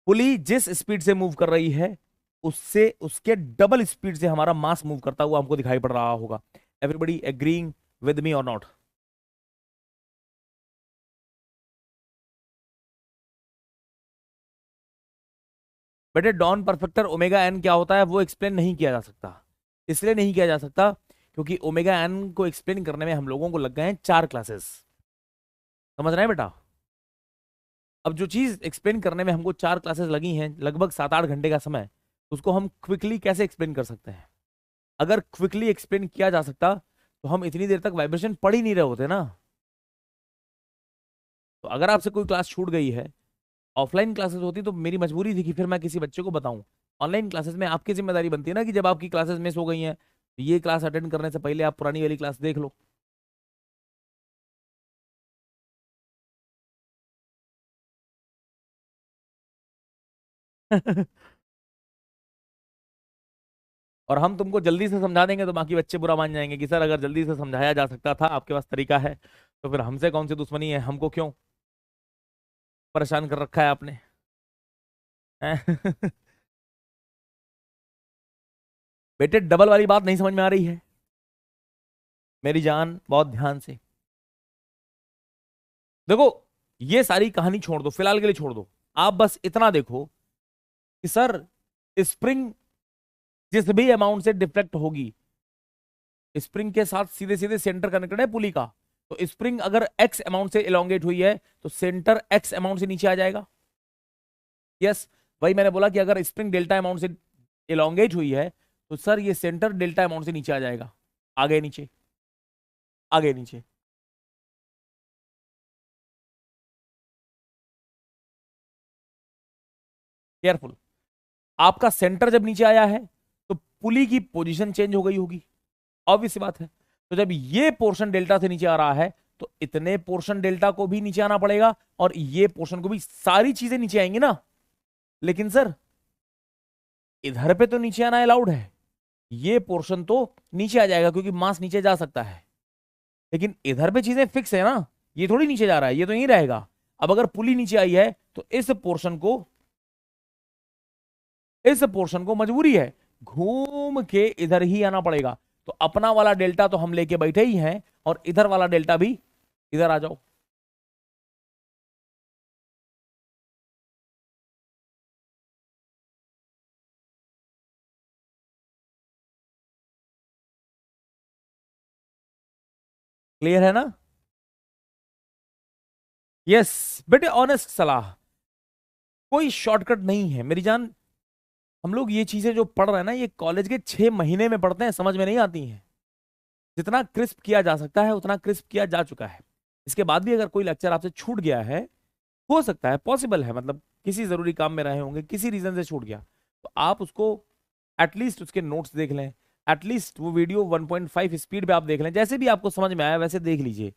पुली जिस स्पीड से मूव कर रही है उससे उसके डबल स्पीड से हमारा मास मूव करता हुआ हमको दिखाई पड़ रहा होगा। एवरीबडी एग्रीइंग विद मी और नॉट? बेटे डॉन परफेक्टर ओमेगा एन क्या होता है वो एक्सप्लेन नहीं किया जा सकता। इसलिए नहीं किया जा सकता क्योंकि ओमेगा एन को एक्सप्लेन करने में हम लोगों को लग गए हैं 4 क्लासेस। समझ रहे हैं बेटा? अब जो चीज एक्सप्लेन करने में हमको 4 क्लासेस लगी हैं, लगभग 7-8 घंटे का समय, उसको हम क्विकली कैसे एक्सप्लेन कर सकते हैं? अगर क्विकली एक्सप्लेन किया जा सकता तो हम इतनी देर तक वाइब्रेशन पढ़ ही नहीं रहे होते ना। तो अगर आपसे कोई क्लास छूट गई है, ऑफलाइन क्लासेस होती तो मेरी मजबूरी थी कि फिर मैं किसी बच्चे को बताऊं। ऑनलाइन क्लासेस में आपकी जिम्मेदारी बनती है ना कि जब आपकी क्लासेस मिस हो गई हैं तो ये क्लास अटेंड करने से पहले आप पुरानी वाली क्लास देख लो। और हम तुमको जल्दी से समझा देंगे तो बाकी बच्चे बुरा मान जाएंगे कि सर अगर जल्दी से समझाया जा सकता था, आपके पास तरीका है, तो फिर हमसे कौन सी दुश्मनी है, हमको क्यों परेशान कर रखा है आपने? हैं? बेटे डबल वाली बात नहीं समझ में आ रही है मेरी जान? बहुत ध्यान से देखो, ये सारी कहानी छोड़ दो, फिलहाल के लिए छोड़ दो। आप बस इतना देखो कि सर स्प्रिंग जिस भी अमाउंट से डिफ्लेक्ट होगी, स्प्रिंग के साथ सीधे सीधे सेंटर कनेक्टेड है पुली का, तो स्प्रिंग अगर एक्स अमाउंट से इलोंगेट हुई है तो सेंटर एक्स अमाउंट से नीचे आ जाएगा। यस, वही मैंने बोला कि अगर स्प्रिंग डेल्टा अमाउंट से इलोंगेट हुई है तो सर ये सेंटर डेल्टा अमाउंट से नीचे आ जाएगा। आगे नीचे, आगे नीचे। केयरफुल। आपका सेंटर जब नीचे आया है तो पुली की पोजीशन चेंज हो गई होगी, ऑब्वियस सी बात है। तो जब ये पोर्शन डेल्टा से नीचे आ रहा है तो इतने पोर्शन डेल्टा को भी नीचे आना पड़ेगा और ये पोर्शन को भी, सारी चीजें नीचे आएंगी ना। लेकिन सर इधर पे तो नीचे आना अलाउड है, ये पोर्शन तो नीचे आ जाएगा क्योंकि मास नीचे जा सकता है, लेकिन इधर पे चीजें फिक्स है ना, ये थोड़ी नीचे जा रहा है, ये तो यहीं रहेगा। अब अगर पुली नीचे आई है तो इस पोर्शन को मजबूरी है घूम के इधर ही आना पड़ेगा। तो अपना वाला डेल्टा तो हम लेके बैठे ही हैं और इधर वाला डेल्टा भी इधर आ जाओ। क्लियर है ना? यस बेटे, ऑनेस्ट सलाह, कोई शॉर्टकट नहीं है मेरी जान। हम लोग ये चीजें जो पढ़ रहे हैं ना, ये कॉलेज के 6 महीने में पढ़ते हैं, समझ में नहीं आती हैं। जितना क्रिस्प किया जा सकता है उतना क्रिस्प किया जा चुका है। इसके बाद भी अगर कोई लेक्चर आपसे छूट गया है, हो सकता है, पॉसिबल है, मतलब किसी जरूरी काम में रहे होंगे, किसी रीजन से छूट गया, तो आप उसको एटलीस्ट उसके नोट्स देख लें, एटलीस्ट वो वीडियो 1.5 स्पीड पे आप देख लें, जैसे भी आपको समझ में आया वैसे देख लीजिए।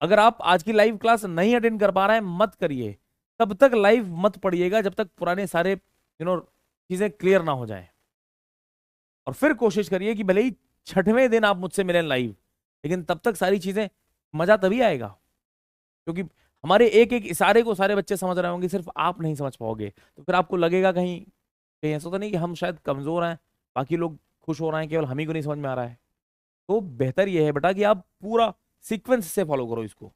अगर आप आज की लाइव क्लास नहीं अटेंड कर पा रहे हैं, मत करिए, तब तक लाइव मत पढ़िएगा जब तक पुराने सारे चीजें क्लियर ना हो जाए। और फिर कोशिश करिए कि भले ही 6वें दिन आप मुझसे मिलें लाइव, लेकिन तब तक सारी चीजें, मजा तभी आएगा, क्योंकि हमारे एक एक इशारे को सारे बच्चे समझ रहे होंगे, सिर्फ आप नहीं समझ पाओगे, तो फिर आपको लगेगा कहीं कहीं ऐसा तो नहीं कि हम शायद कमजोर हैं, बाकी लोग खुश हो रहे हैं, केवल हम ही को नहीं समझ में आ रहा है। तो बेहतर यह है बेटा कि आप पूरा सीक्वेंस से फॉलो करो इसको।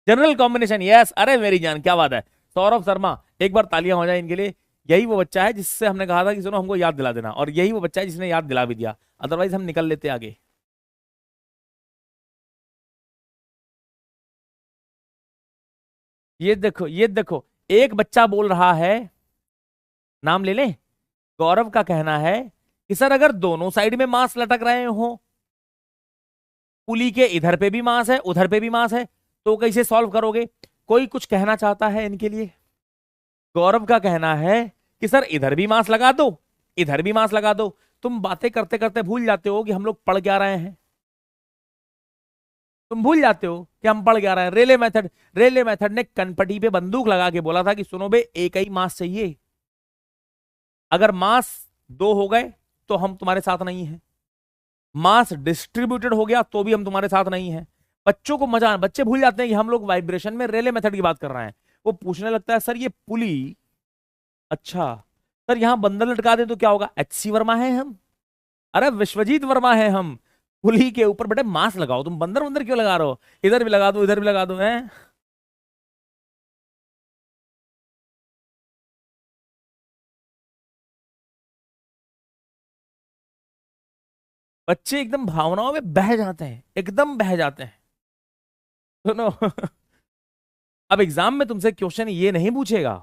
जनरल कॉम्बिनेशन, यस, अरे मेरी जान क्या बात है। सौरभ शर्मा, एक बार तालियां हो जाए इनके लिए। यही वो बच्चा है जिससे हमने कहा था कि सुनो हमको याद दिला देना, और यही वो बच्चा है जिसने याद दिला भी दिया, अदरवाइज हम निकल लेते आगे। ये देखो, ये देखो, एक बच्चा बोल रहा है, नाम ले लें, गौरव का कहना है कि सर अगर दोनों साइड में मांस लटक रहे हो, पुली के इधर पे भी मांस है उधर पे भी मांस है, तो कैसे सॉल्व करोगे? कोई कुछ कहना चाहता है इनके लिए? गौरव का कहना है कि सर इधर भी मांस लगा दो, इधर भी मांस लगा दो। तुम बातें करते करते भूल जाते हो कि हम लोग पढ़ क्या रहे हैं। तुम भूल जाते हो कि हम पढ़ क्या रहे हैं। रेले मेथड ने कनपटी पे बंदूक लगा के बोला था कि सुनो बे, एक ही मांस चाहिए, अगर मास 2 हो गए तो हम तुम्हारे साथ नहीं है, मास डिस्ट्रीब्यूटेड हो गया तो भी हम तुम्हारे साथ नहीं है। बच्चों को मजा, बच्चे भूल जाते हैं कि हम लोग वाइब्रेशन में रेले मेथड की बात कर रहे हैं। वो पूछने लगता है सर ये पुली, अच्छा सर यहां बंदर लटका दे तो क्या होगा? एचसी वर्मा है हम, अरे विश्वजीत वर्मा है हम, पुली के ऊपर बेटे मांस लगाओ, तुम बंदर बंदर क्यों लगा रहे हो? इधर भी लगा दो इधर भी लगा दो है। बच्चे एकदम भावनाओं में बह जाते हैं, एकदम बह जाते हैं। सुनो अब एग्जाम में तुमसे क्वेश्चन ये नहीं पूछेगा,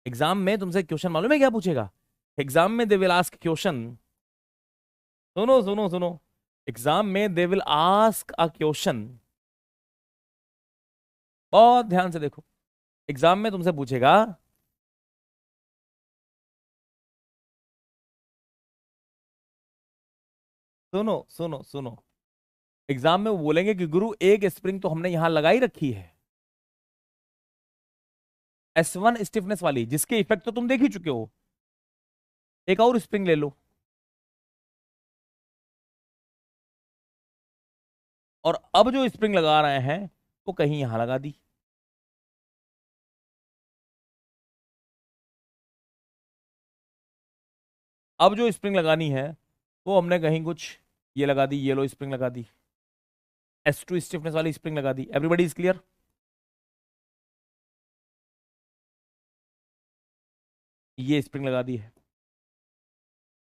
एग्जाम में तुमसे क्वेश्चन मालूम है क्या पूछेगा? एग्जाम में दे विल आस्क क्वेश्चन, सुनो सुनो सुनो, एग्जाम में they will ask a question, बहुत ध्यान से देखो। एग्जाम में तुमसे पूछेगा, सुनो सुनो सुनो, एग्जाम में वो बोलेंगे कि गुरु एक स्प्रिंग तो हमने यहां लगाई रखी है, S1 स्टिफनेस वाली, जिसके इफेक्ट तो तुम देख ही चुके हो, एक और स्प्रिंग ले लो, और अब जो स्प्रिंग लगा रहे हैं वो कहीं यहां लगा दी, अब जो स्प्रिंग लगानी है वो हमने कहीं कुछ ये लगा दी, ये लो स्प्रिंग लगा दी, S2 स्टिफनेस वाली स्प्रिंग लगा दी। Everybody is clear? ये स्प्रिंग लगा दी है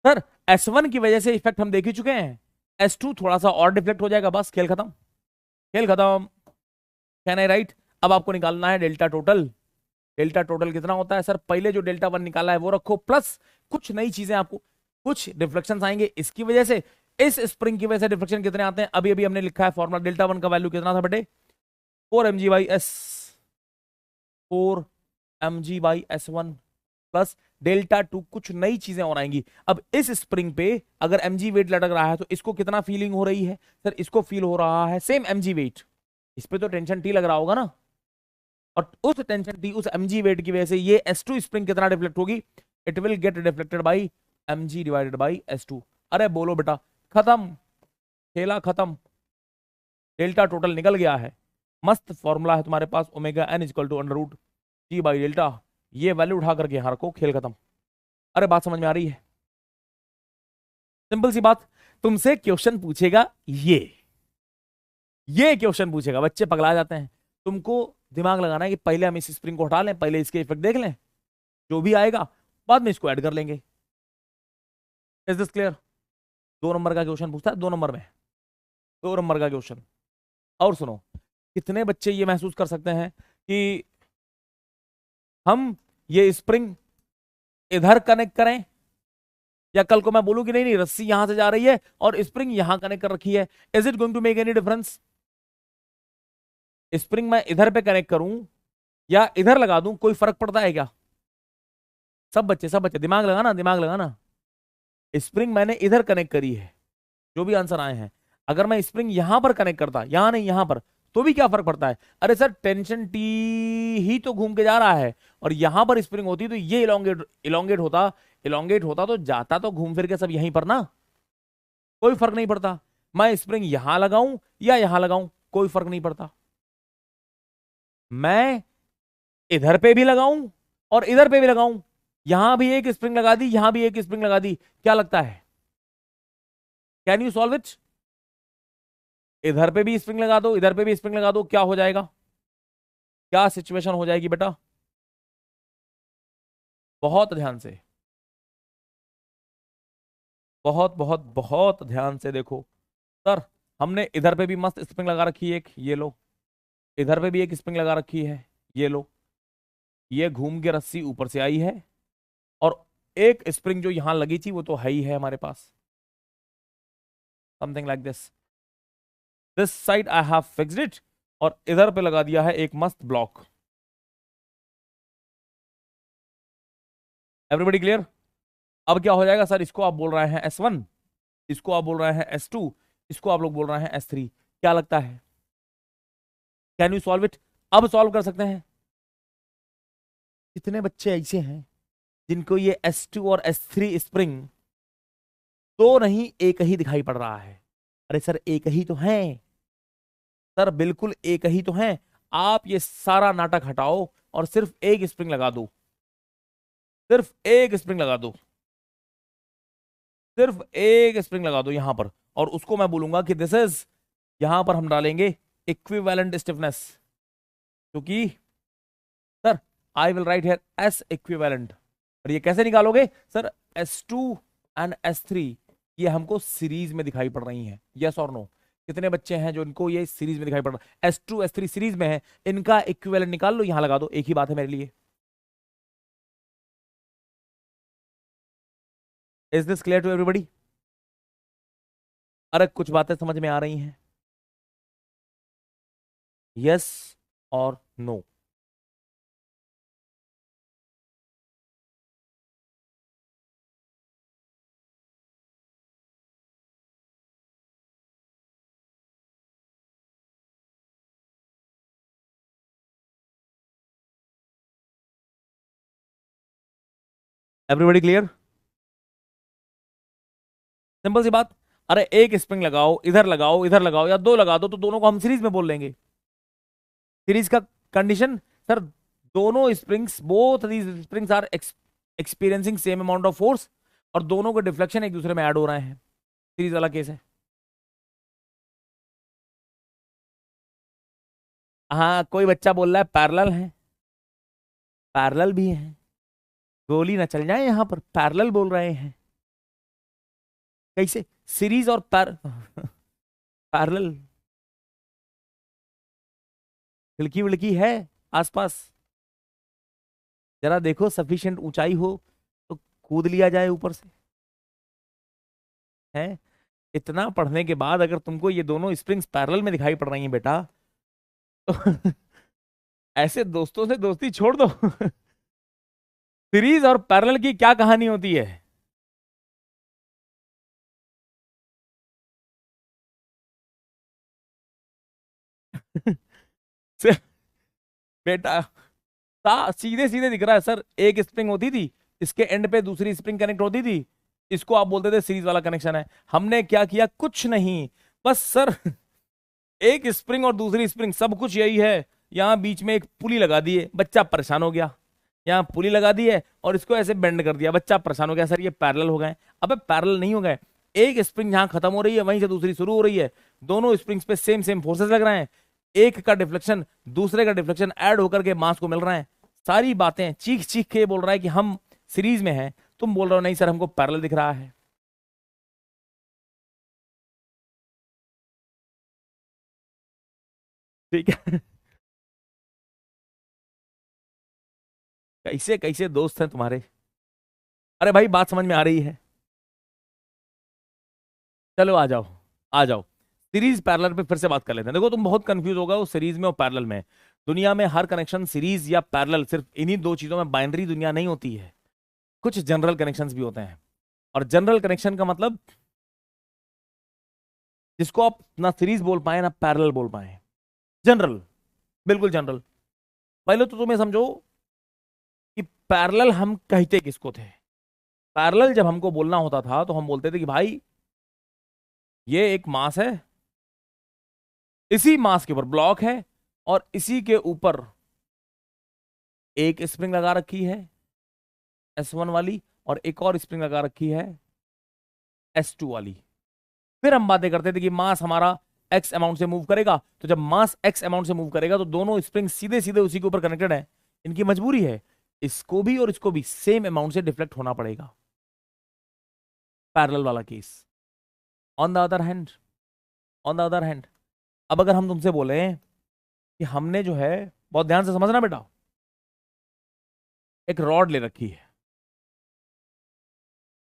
सर, S1 की वजह से इफेक्ट हम देख ही चुके हैं, S2 थोड़ा सा और डिफ्लेक्ट हो जाएगा, बस खेल खत्म, खेल खत्म। Can I right? अब आपको निकालना है डेल्टा टोटल। डेल्टा टोटल कितना होता है सर? पहले जो डेल्टा 1 निकाला है वो रखो, प्लस कुछ नई चीजें आपको, कुछ रिफ्लेक्शन आएंगे इसकी वजह से, इस स्प्रिंग की वजह से डिफ्लेक्शन कितने आते हैं अभी अभी हमने लिखा है फॉर्मूला। डेल्टा 1 का वैल्यू कितना था बेटे? 4 mg/s, 4 mg/s1 प्लस डेल्टा 2, कुछ नई चीजें और आएंगी। अब इस स्प्रिंग पे अगर mg वेट लटक रहा है तो इसको कितना फीलिंग हो रही है सर? इसको फील हो रहा है सेम mg वेट, इस पे तो टेंशन टी लग रहा होगा ना, और उस टेंशन टी, उस mg वेट की वजह से ये S2 स्प्रिंग कितना डिफ्लेक्ट होगी? It will get deflected by mg divided by S2। अरे बोलो बेटा, खत्म, खेला खत्म, डेल्टा टोटल निकल गया है। मस्त फॉर्मूला है तुम्हारे पास, omega N equal to under root G by delta, ये वैल्यू उठा करके यहां रखो, खेल खत्म। अरे बात समझ में आ रही है? सिंपल सी बात। तुमसे क्वेश्चन पूछेगा ये क्वेश्चन पूछेगा, बच्चे पगला जाते हैं। तुमको दिमाग लगाना है कि पहले हम इस स्प्रिंग को हटा लें, पहले इसके इफेक्ट देख लें, जो भी आएगा बाद में इसको ऐड कर लेंगे। Is this clear? 2 नंबर का क्वेश्चन पूछता है, 2 नंबर में, 2 नंबर का क्वेश्चन। और सुनो, कितने बच्चे ये महसूस कर सकते हैं कि हम ये स्प्रिंग इधर कनेक्ट करें, या कल को मैं बोलूं कि नहीं नहीं रस्सी यहां से जा रही है और स्प्रिंग यहां कनेक्ट कर रखी है, is it going to make any difference? Spring मैं इधर पे कनेक्ट करूं या इधर लगा दूं, कोई फर्क पड़ता है क्या? सब बच्चे दिमाग लगाना, दिमाग लगाना। स्प्रिंग मैंने इधर कनेक्ट करी है, जो भी आंसर आए हैं, अगर मैं स्प्रिंग यहां पर कनेक्ट करता, यहां नहीं यहां पर, तो भी क्या फर्क पड़ता है? अरे सर टेंशन टी ही तो घूम के जा रहा है, और यहां पर स्प्रिंग होती तो ये इलोंगेट इलोंगेट होता, इलोंगेट होता तो जाता तो घूम फिर के सब यहीं पर ना, कोई फर्क नहीं पड़ता। मैं स्प्रिंग यहां लगाऊं या यहां लगाऊं, कोई फर्क नहीं पड़ता। मैं इधर पे भी लगाऊं और इधर पे भी लगाऊं, यहां भी एक स्प्रिंग लगा दी, यहां भी एक स्प्रिंग लगा दी, क्या लगता है? Can you solve it? इधर पे भी स्प्रिंग लगा दो, इधर पे भी स्प्रिंग लगा दो, क्या हो जाएगा? क्या सिचुएशन हो जाएगी बेटा? बहुत ध्यान से, बहुत बहुत बहुत ध्यान से देखो। सर हमने इधर पे भी मस्त स्प्रिंग लगा रखी है एक, ये लो, इधर पे भी एक स्प्रिंग लगा रखी है, ये लो, ये घूम के रस्सी ऊपर से आई है, और एक स्प्रिंग जो यहां लगी थी वो तो है ही है हमारे पास, something like this side I have fixed it, और इधर पे लगा दिया है एक मस्त ब्लॉक। Everybody clear? अब क्या हो जाएगा सर, इसको आप बोल रहे हैं S1, इसको आप बोल रहे हैं S2, इसको आप लोग बोल रहे हैं S3, क्या लगता है? Can you solve it? अब सॉल्व कर सकते हैं। कितने बच्चे ऐसे हैं जिनको ये S2 और S3 स्प्रिंग दो नहीं एक ही दिखाई पड़ रहा है? अरे सर एक ही तो है, सर बिल्कुल एक ही तो है। आप ये सारा नाटक हटाओ और सिर्फ एक स्प्रिंग लगा दो, सिर्फ एक स्प्रिंग लगा दो, सिर्फ एक स्प्रिंग लगा दो यहां पर, और उसको मैं बोलूंगा कि दिस इज, यहां पर हम डालेंगे इक्विवेलेंट स्टिफनेस, क्योंकि sir I will write here S equivalent. और ये कैसे निकालोगे सर? S2 एंड S3 ये हमको सीरीज में दिखाई पड़ रही हैं, यस और नो? कितने बच्चे हैं जो इनको ये सीरीज में दिखाई पड़ रहा है? S2 S3 सीरीज में है, इनका इक्विवेलेंट निकाल लो, यहां लगा दो, एक ही बात है मेरे लिए। Is this clear to everybody? अरे कुछ बातें समझ में आ रही हैं? यस और नो? Everybody clear? सिंपल सी बात। अरे एक स्प्रिंग लगाओ, इधर लगाओ, इधर लगाओ, या दो लगा दो, तो दोनों को हम सीरीज में बोल लेंगे। सीरीज का कंडीशन सर, दोनों springs, both these springs are experiencing same amount of force, और दोनों के डिफ्लेक्शन एक दूसरे में ऐड हो रहे हैं, सीरीज वाला केस है। हाँ कोई बच्चा बोल रहा है पैरेलल है, पैरेलल भी है, गोली ना चल जाए, यहां पर पैरेलल बोल रहे हैं, कैसे सीरीज और पैरेलल? खिड़की विड़की है आसपास? जरा देखो सफिशिएंट ऊंचाई हो तो कूद लिया जाए ऊपर से, है? इतना पढ़ने के बाद अगर तुमको ये दोनों स्प्रिंग्स पैरेलल में दिखाई पड़ रही हैं बेटा, तो ऐसे दोस्तों से दोस्ती छोड़ दो। सीरीज और पैरेलल की क्या कहानी होती है? बेटा सीधे सीधे दिख रहा है सर, एक स्प्रिंग होती थी, इसके एंड पे दूसरी स्प्रिंग कनेक्ट होती थी, इसको आप बोलते थे सीरीज वाला कनेक्शन है। हमने क्या किया? कुछ नहीं, बस सर एक स्प्रिंग और दूसरी स्प्रिंग, सब कुछ यही है, यहाँ बीच में एक पुली लगा दी है, बच्चा परेशान हो गया। यहाँ पुली लगा दी है और इसको ऐसे बेंड कर दिया, बच्चा परेशान हो गया, सर ये पैरेलल हो गए। अबे पैरेलल नहीं हो गए, एक स्प्रिंग जहां खत्म हो रही है वहीं से दूसरी शुरू हो रही है, दोनों स्प्रिंग्स पे सेम सेम फोर्सेस लग रहे हैं, एक का डिफ्लेक्शन दूसरे का डिफ्लेक्शन ऐड होकर के मास को मिल रहा है। सारी बातें चीख चीख के बोल रहा है कि हम सीरीज में हैं, तुम बोल रहे हो नहीं सर हमको पैरेलल दिख रहा है। ठीक है। कैसे कैसे दोस्त हैं तुम्हारे। अरे भाई बात समझ में आ रही है। चलो आ जाओ, आ जाओ। सीरीज पैरेलल पे फिर से बात कर लेते हैं। देखो तुम बहुत कंफ्यूज होगा वो सीरीज में और पैरेलल में। दुनिया में हर कनेक्शन सीरीज या पैरेलल सिर्फ इन्हीं दो चीजों में बाइनरी दुनिया नहीं होती है, कुछ जनरल कनेक्शंस भी होते हैं। और जनरल कनेक्शन का मतलब जिसको आप ना सीरीज बोल पाए ना पैरेलल बोल पाए, जनरल, बिल्कुल जनरल। पहले तो तुम्हें समझो कि पैरेलल हम कहते किसको थे। पैरेलल जब हमको बोलना होता था तो हम बोलते थे कि भाई ये एक मास है, इसी मास के ऊपर ब्लॉक है, और इसी के ऊपर एक स्प्रिंग लगा रखी है S1 वाली, और एक और स्प्रिंग लगा रखी है S2 वाली। फिर हम बातें करते थे कि मास हमारा एक्स अमाउंट से मूव करेगा, तो जब मास एक्स अमाउंट से मूव करेगा तो दोनों स्प्रिंग सीधे सीधे उसी के ऊपर कनेक्टेड है। इनकी मजबूरी है इसको भी और इसको भी सेम अमाउंट से डिफ्लेक्ट होना पड़ेगा, पैरेलल वाला case. On the other hand, on the other hand, अब अगर हम तुमसे बोले कि हमने जो है, बहुत ध्यान से समझना बेटा, एक रॉड ले रखी है।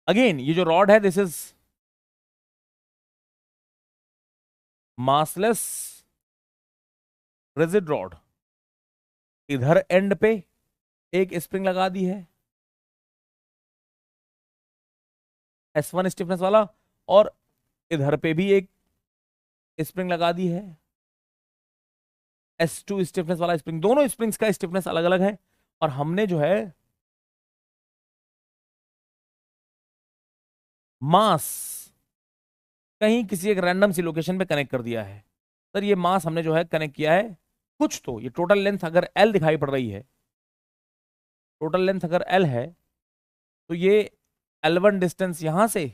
अगेन ये जो रॉड है this is massless rigid rod. इधर एंड पे एक स्प्रिंग लगा दी है S1 स्टिफनेस वाला, और इधर पे भी एक स्प्रिंग लगा दी है S2 स्टिफनेस वाला स्प्रिंग। दोनों स्प्रिंग्स का स्टिफनेस अलग अलग है, और हमने जो है मास कहीं किसी एक रैंडम सी लोकेशन पे कनेक्ट कर दिया है। सर ये मास हमने जो है कनेक्ट किया है कुछ, तो ये टोटल लेंथ अगर L दिखाई पड़ रही है, टोटल लेंथ अगर L है, तो ये L1 डिस्टेंस यहां से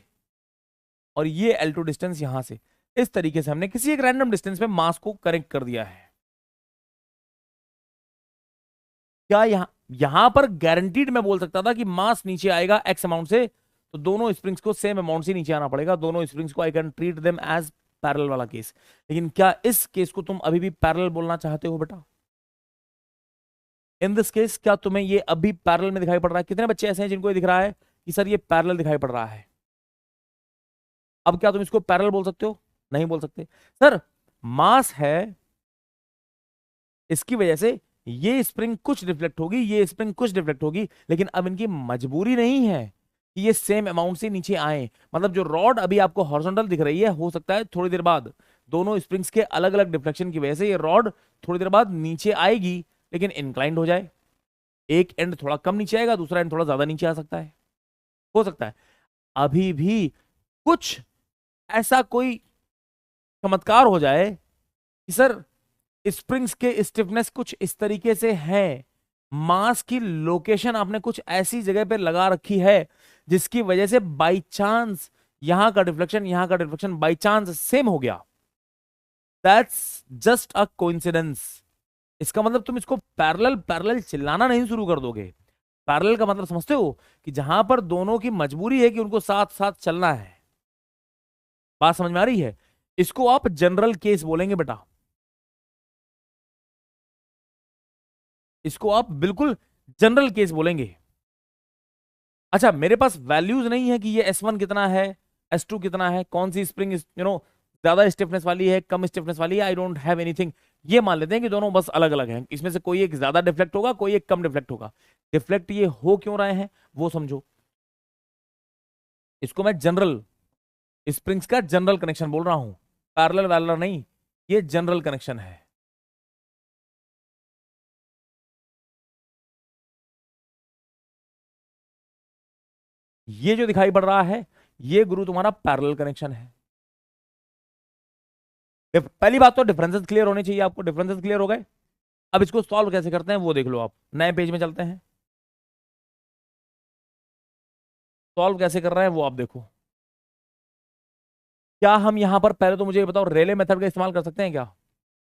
और ये L2 डिस्टेंस यहां से, इस तरीके से हमने किसी एक रैंडम डिस्टेंस पे मास को कनेक्ट कर दिया है। क्या यहां पर गारंटीड मैं बोल सकता था कि मास नीचे आएगा एक्स अमाउंट से, तो दोनों स्प्रिंग्स को सेम अमाउंट से नीचे आना पड़ेगा, दोनों स्प्रिंग्स को I can treat them as parallel वाला केस। लेकिन क्या इस केस को तुम अभी भी पैरेलल बोलना चाहते हो बेटा? इन दिस केस क्या तुम्हें ये अभी पैरेलल में दिखाई पड़ रहा है? कितने बच्चे ऐसे हैं जिनको ये दिख रहा है कि सर ये पैरेलल दिखाई पड़ रहा है? अब क्या तुम इसको पैरेलल बोल सकते हो? नहीं बोल सकते। सर मास है, इसकी वजह से ये स्प्रिंग कुछ डिफ्लेक्ट होगी, ये स्प्रिंग कुछ डिफ्लेक्ट होगी, लेकिन अब इनकी मजबूरी नहीं है कि ये सेम अमाउंट से नीचे आए। मतलब जो रॉड अभी आपको हॉरिजॉन्टल दिख रही है, हो सकता है थोड़ी देर बाद दोनों स्प्रिंग्स के अलग अलग डिफ्लेक्शन की वजह से ये रॉड थोड़ी देर बाद नीचे आएगी, लेकिन इंक्लाइंड हो जाए। एक एंड थोड़ा कम नीचे आएगा, दूसरा एंड थोड़ा ज्यादा नीचे आ सकता है, हो सकता है। अभी भी कुछ ऐसा कोई चमत्कार हो जाए कि सर स्प्रिंग्स के स्टिफनेस कुछ इस तरीके से है, मास की लोकेशन आपने कुछ ऐसी जगह पे लगा रखी है जिसकी वजह से बाई चांस यहां का डिफ्लेक्शन यहां का डिफ्लेक्शन बाई चांस सेम हो गया। That's just a coincidence. इसका मतलब तुम इसको पैरेलल पैरेलल चिल्लाना नहीं शुरू कर दोगे। पैरेलल का मतलब समझते हो कि जहां पर दोनों की मजबूरी है कि उनको साथ साथ चलना है। बात समझ में आ रही है? इसको आप जनरल केस बोलेंगे बेटा, इसको आप बिल्कुल जनरल केस बोलेंगे। अच्छा मेरे पास वैल्यूज नहीं है कि ये S1 कितना है, S2 कितना है, कौन सी स्प्रिंग ज्यादा स्टिफनेस वाली है, कम स्टिफनेस वाली है, आई डोंट हैव एनीथिंग। ये मान लेते हैं कि दोनों बस अलग अलग हैं, इसमें से कोई एक ज्यादा डिफ्लेक्ट होगा, कोई एक कम डिफ्लेक्ट होगा। डिफ्लेक्ट ये हो क्यों रहे हैं वो समझो। इसको मैं जनरल स्प्रिंग्स का जनरल कनेक्शन बोल रहा हूं, पैरेलल वैरेलल नहीं, ये जनरल कनेक्शन है। ये जो दिखाई पड़ रहा है ये गुरु तुम्हारा पैरेलल कनेक्शन है। पहली बात तो डिफरेंसेस क्लियर होने चाहिए आपको। डिफरेंसेस क्लियर हो गए? अब इसको सॉल्व कैसे करते हैं वो देख लो। आप नए पेज में चलते हैं, सॉल्व कैसे कर रहे हैं वो आप देखो। क्या हम यहां पर पहले तो मुझे ये बताओ, रेले मेथड का इस्तेमाल कर सकते हैं क्या?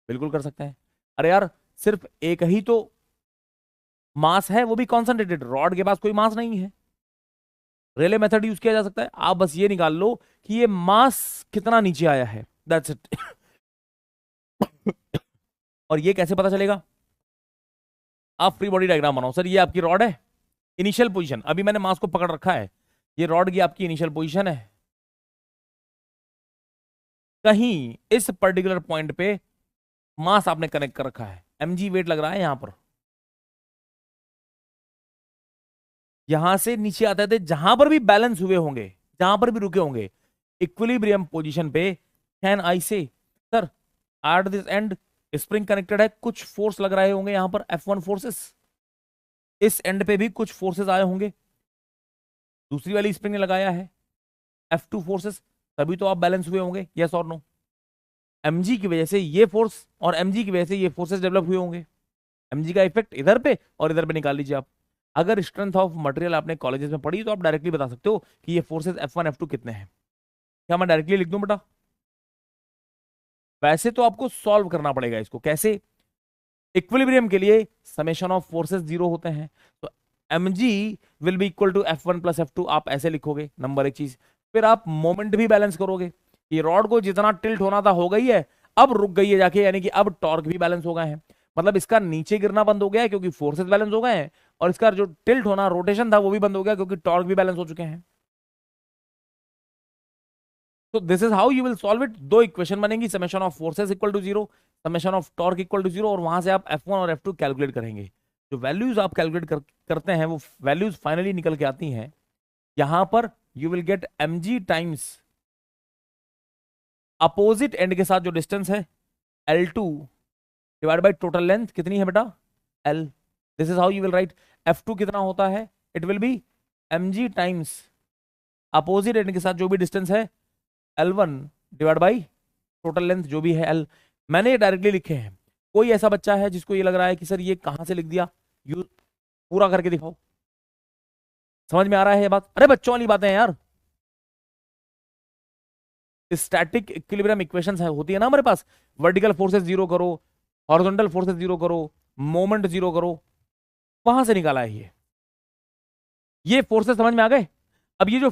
बिल्कुल कर सकते हैं। अरे यार सिर्फ एक ही तो मास है, वो भी कॉन्सेंट्रेटेड, रॉड के पास कोई मास नहीं है। रेले मेथड यूज किया जा सकता है। आप बस ये निकाल लो कि ये मास कितना नीचे आया है, दैट्स इट। और ये कैसे पता चलेगा? आप फ्री बॉडी डायग्राम बनाओ। सर ये आपकी रॉड है, इनिशियल पोजीशन, अभी मैंने मास को पकड़ रखा है, ये रॉड की आपकी इनिशियल पोजीशन है। कहीं इस पर्टिकुलर पॉइंट पे मास आपने कनेक्ट कर रखा है, mg वेट लग रहा है यहां पर, यहां से नीचे आते थे, जहां पर भी बैलेंस हुए होंगे, जहां पर भी रुके होंगे इक्विलिब्रियम पोजीशन पे, कैन आई से sir at this and spring connected है, कुछ फोर्स लग रहे होंगे यहां पर F1 फोर्सेस, इस एंड पे भी कुछ फोर्सेस आए होंगे, दूसरी वाली स्प्रिंग ने लगाया है F2 फोर्सेस, तभी तो आप बैलेंस हुए होंगे, यस और नो? mg की वजह से ये फोर्स और mg की वजह से ये फोर्सेस डेवलप हुए होंगे, mg का इफेक्ट इधर पे और इधर पे निकाल लीजिए आप। अगर स्ट्रेंथ ऑफ मटेरियल आपने कॉलेजेस में पढ़ी तो आप डायरेक्टली बता सकते हो कि ये फोर्सेस F1 F2 कितने हैं। क्या मैं डायरेक्टली लिख दूं बेटा? वैसे तो आपको सॉल्व करना पड़ेगा इसको, कैसे? इक्विलिब्रियम के लिए समेशन ऑफ फोर्सेस जीरो होते हैं, तो mg will be equal to F1 plus F2, आप ऐसे लिखोगे, नंबर एक चीज। फिर आप मोमेंट भी बैलेंस करोगे, ये रॉड को जितना टिल्ट होना था हो गई है, अब रुक गई है जाके, यानी कि अब टॉर्क भी बैलेंस हो गए हैं, मतलब इसका नीचे गिरना बंद हो गया है क्योंकि फोर्सेस बैलेंस हो गए हैं, और इसका जो टिल्ट होना, रोटेशन था, वो भी बंद हो गया क्योंकि टॉर्क भी बैलेंस हो चुके हैं। तो this is how you will solve it. दो इक्वेशन बनेंगी, summation of forces equal to zero, summation of torque equal to zero, और वहां से आप F1 और F2 कैलकुलेट करेंगे। जो वैल्यूज आप कैलकुलेट करते हैं वो वैल्यूज फाइनली निकल के आती हैं यहां पर, you will gate mg times opposite and के साथ जो डिस्टेंस है L2 divide by total length कितनी है बेटा? L। This is how you will write F2 कितना होता है, it will B mg times opposite and के साथ जो भी डिस्टेंस है L1 divide by total length जो भी है L। मैंने ये डायरेक्टली लिखे हैं, कोई ऐसा बच्चा है जिसको ये लग रहा है कि सर ये कहां से लिख दिया, यू पूरा करके दिखाओ, समझ में आ रहा है ये बात? अरे बच्चों वाली बातें हैं यार, स्टैटिक इक्विलिब्रियम इक्वेशंस है, होती है ना हमारे पास, वर्टिकल फोर्सेस जीरो करो, हॉरिजॉन्टल फोर्सेस जीरो करो, मोमेंट जीरो करो, वहां से निकाला है ये फोर्सेस, समझ में आ गए? अब ये जो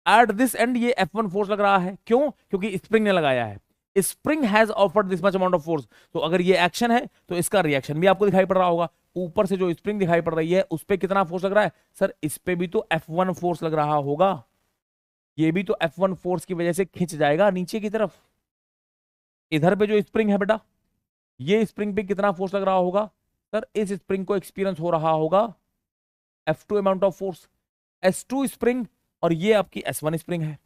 एट दिस एंड ये F1 फोर्स लग रहा है, क्यों? क्योंकि स्प्रिंग ने लगाया है, spring has offered this much amount of force, तो अगर ये एक्शन है तो इसका रिएक्शन भी आपको दिखाई पड़ रहा होगा, ऊपर से जो स्प्रिंग दिखाई पड़ रही है उस पर कितना फोर्स लग रहा है, सर इस पे भी तो F1 फोर्स लग रहा होगा, ये भी तो F1 फोर्स की वजह से खिंच जाएगा नीचे की तरफ। इधर पे जो स्प्रिंग है बेटा, ये स्प्रिंग पे कितना फोर्स लग रहा होगा, सर इस स्प्रिंग को एक्सपीरियंस हो रहा होगा F2 amount of force, S2 spring, और ये आपकी S1 स्प्रिंग है,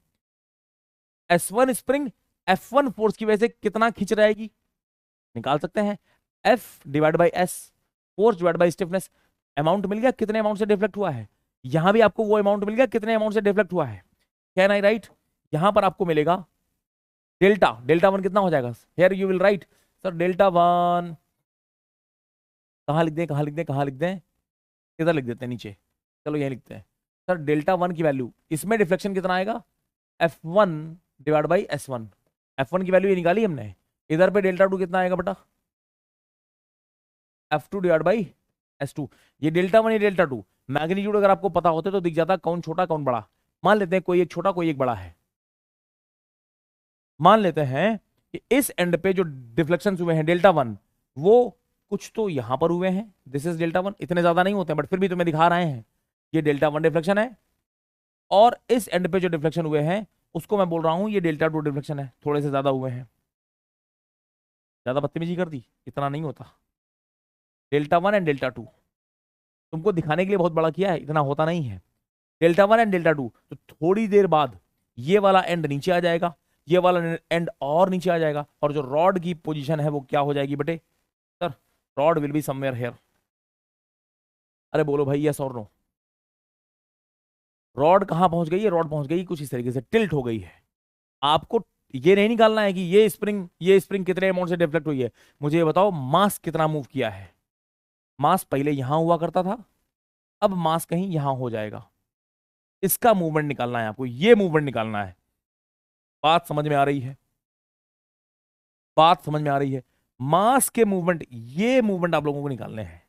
S1 स्प्रिंग F1 फोर्स की वजह से कितना खींच रहेगी, निकाल सकते हैं, F divide by S, force divide by stiffness, amount मिल गया कितने अमाउंट से डिफ्लेक्ट हुआ है, यहां भी आपको वो अमाउंट मिल गया कितने अमाउंट से डिफ्लेक्ट हुआ है, कैन आई राइट? यहां पर आपको मिलेगा डेल्टा, डेल्टा वन कितना हो जाएगा, here you will write sir delta one, कहां लिख दें, कहां लिख दें, कहां लिख दें, इधर लिख देते हैं नीचे, चलो यही लिखते हैं, सर डेल्टा वन की वैल्यू, इसमें डिफ्लेक्शन कितना आएगा, F1 divide by S1, F1 की वैल्यू ये निकाली हमने, इधर पे डेल्टा टू कितना आएगा बेटा, F2 डिवाइड बाई S2, ये डेल्टा वन, ये डेल्टा टू, मैग्नीट्यूड अगर आपको पता होते तो दिख जाता कौन छोटा कौन बड़ा, मान लेते हैं कोई एक छोटा कोई एक बड़ा है, मान लेते हैं कि इस एंड पे जो डिफ्लेक्शन हुए हैं डेल्टा वन, वो कुछ तो यहां पर हुए हैं, दिस इज डेल्टा वन, इतने ज्यादा नहीं होते बट फिर भी तुम्हें दिखा रहे हैं, ये डेल्टा वन डिफ्लेक्शन है, और इस एंड पे जो डिफ्लेक्शन हुए हैं उसको मैं बोल रहा हूं ये डेल्टा टू डिफ्लेक्शन है, थोड़े से ज्यादा हुए हैं, ज्यादा बदतमीजी कर दी, इतना नहीं होता, delta one and delta two, तुमको दिखाने के लिए बहुत बड़ा किया है, इतना होता नहीं है, delta one and delta two, तो थोड़ी देर बाद ये वाला एंड नीचे आ जाएगा, ये वाला एंड और नीचे आ जाएगा, और जो रॉड की पोजीशन है वो क्या हो जाएगी बेटे, sir rod will be somewhere here, अरे बोलो भाई यस और नो, रॉड कहां पहुंच गई है, रॉड पहुंच गई कुछ इस तरीके से टिल्ट हो गई है, आपको ये नहीं निकालना है कि ये स्प्रिंग कितने अमाउंट से डिफ्लेक्ट हुई है, मुझे ये बताओ मास कितना मूव किया है, मास पहले यहां हुआ करता था, अब मास कहीं यहां हो जाएगा, इसका मूवमेंट निकालना है आपको, ये मूवमेंट निकालना है, बात समझ में आ रही है, बात समझ में आ रही है, मास के मूवमेंट, ये मूवमेंट आप लोगों को निकालने हैं,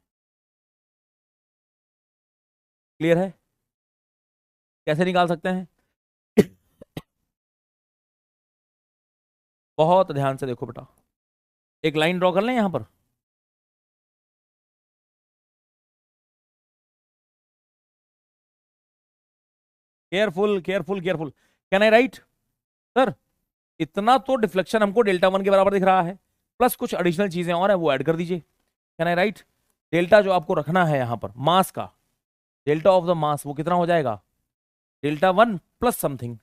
क्लियर है? कैसे निकाल सकते हैं? बहुत ध्यान से देखो बेटा, एक लाइन ड्रॉ कर लें यहां पर, careful careful careful. Can I right sir? इतना तो डिफ्लेक्शन हमको डेल्टा वन के बराबर दिख रहा है, प्लस कुछ एडिशनल चीजें और है वो ऐड कर दीजिए। Can I write? डेल्टा जो आपको रखना है यहां पर मास का, डेल्टा ऑफ द मास वो कितना हो जाएगा? Delta one plus something,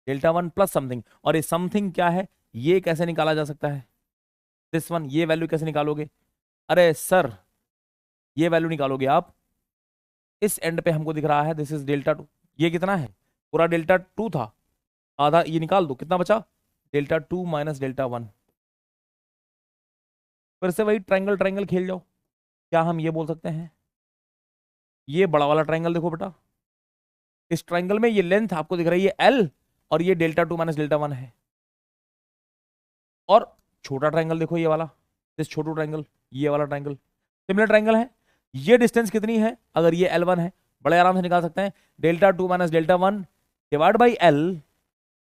delta one plus something. और ये समथिंग क्या है, ये कैसे निकाला जा सकता है? दिस वन, ये वैल्यू कैसे निकालोगे? अरे सर ये वैल्यू निकालोगे आप, इस एंड पे हमको दिख रहा है दिस इज डेल्टा टू। ये कितना है? पूरा डेल्टा टू था, आधा ये निकाल दो, कितना बचा? Delta two minus delta one. फिर से वही ट्रायंगल ट्रायंगल खेल जाओ। क्या हम ये बोल सकते हैं, ये बड़ा वाला ट्रायंगल देखो बेटा, इस ट्रायंगल में ये लेंथ आपको दिख रही है एल, और ये delta two minus delta one है। और छोटा ट्रायंगल देखो ये वाला, इस छोटू ट्रायंगल, ये वाला ट्रायंगल सिमिलर ट्रायंगल है। ये डिस्टेंस कितनी है? अगर ये एल वन है, बड़े आराम से निकाल सकते हैं, delta two minus delta one divide by L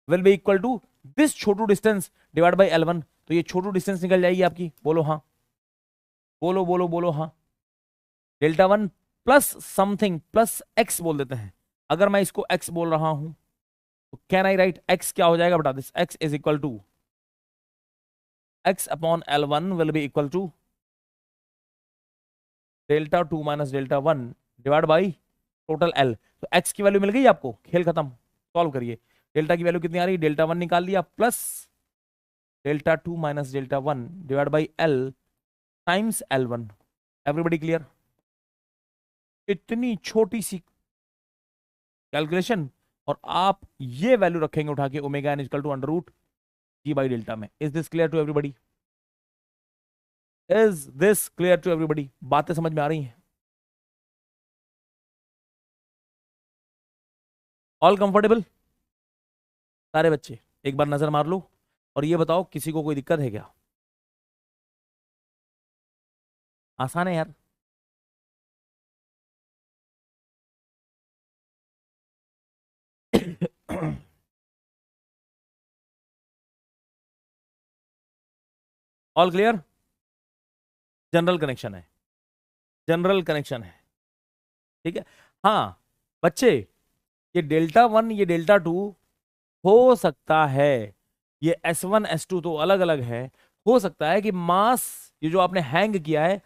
will be equal to this छोटू distance divide by L one. तो ये छोटू डिस्टेंस निकल जाएगी आपकी, बोलो हाँ, बोलो बोलो बोलो हाँ। Delta one plus something plus x बोल देते हैं। अगर मैं इसको एक्स बोल रहा हूं तो कैन आई राइट एक्स क्या हो जाएगा बेटा? This X is equal to X upon L one will be equal to delta two minus delta one divide by total L. तो एक्स की वैल्यू मिल गई आपको, खेल खत्म, सॉल्व करिए। डेल्टा की वैल्यू कितनी आ रही है? डेल्टा वन निकाल लिया, plus delta two minus delta one divide by L times L one. Everybody clear? इतनी छोटी सी कैलकुलेशन, और आप ये वैल्यू रखेंगे उठा के omega N equal to under root G by delta में। Is this clear to everybody? Is this clear to everybody? बातें समझ में आ रही हैं? ऑल कंफर्टेबल सारे बच्चे? एक बार नजर मार लो और ये बताओ किसी को कोई दिक्कत है क्या? आसान है यार। All clear? जनरल कनेक्शन है, जनरल कनेक्शन है, ठीक है। हाँ बच्चे, ये डेल्टा वन ये डेल्टा टू हो सकता है, ये एस वन एस टू तो अलग अलग है, हो सकता है कि मास ये जो आपने हैंग किया है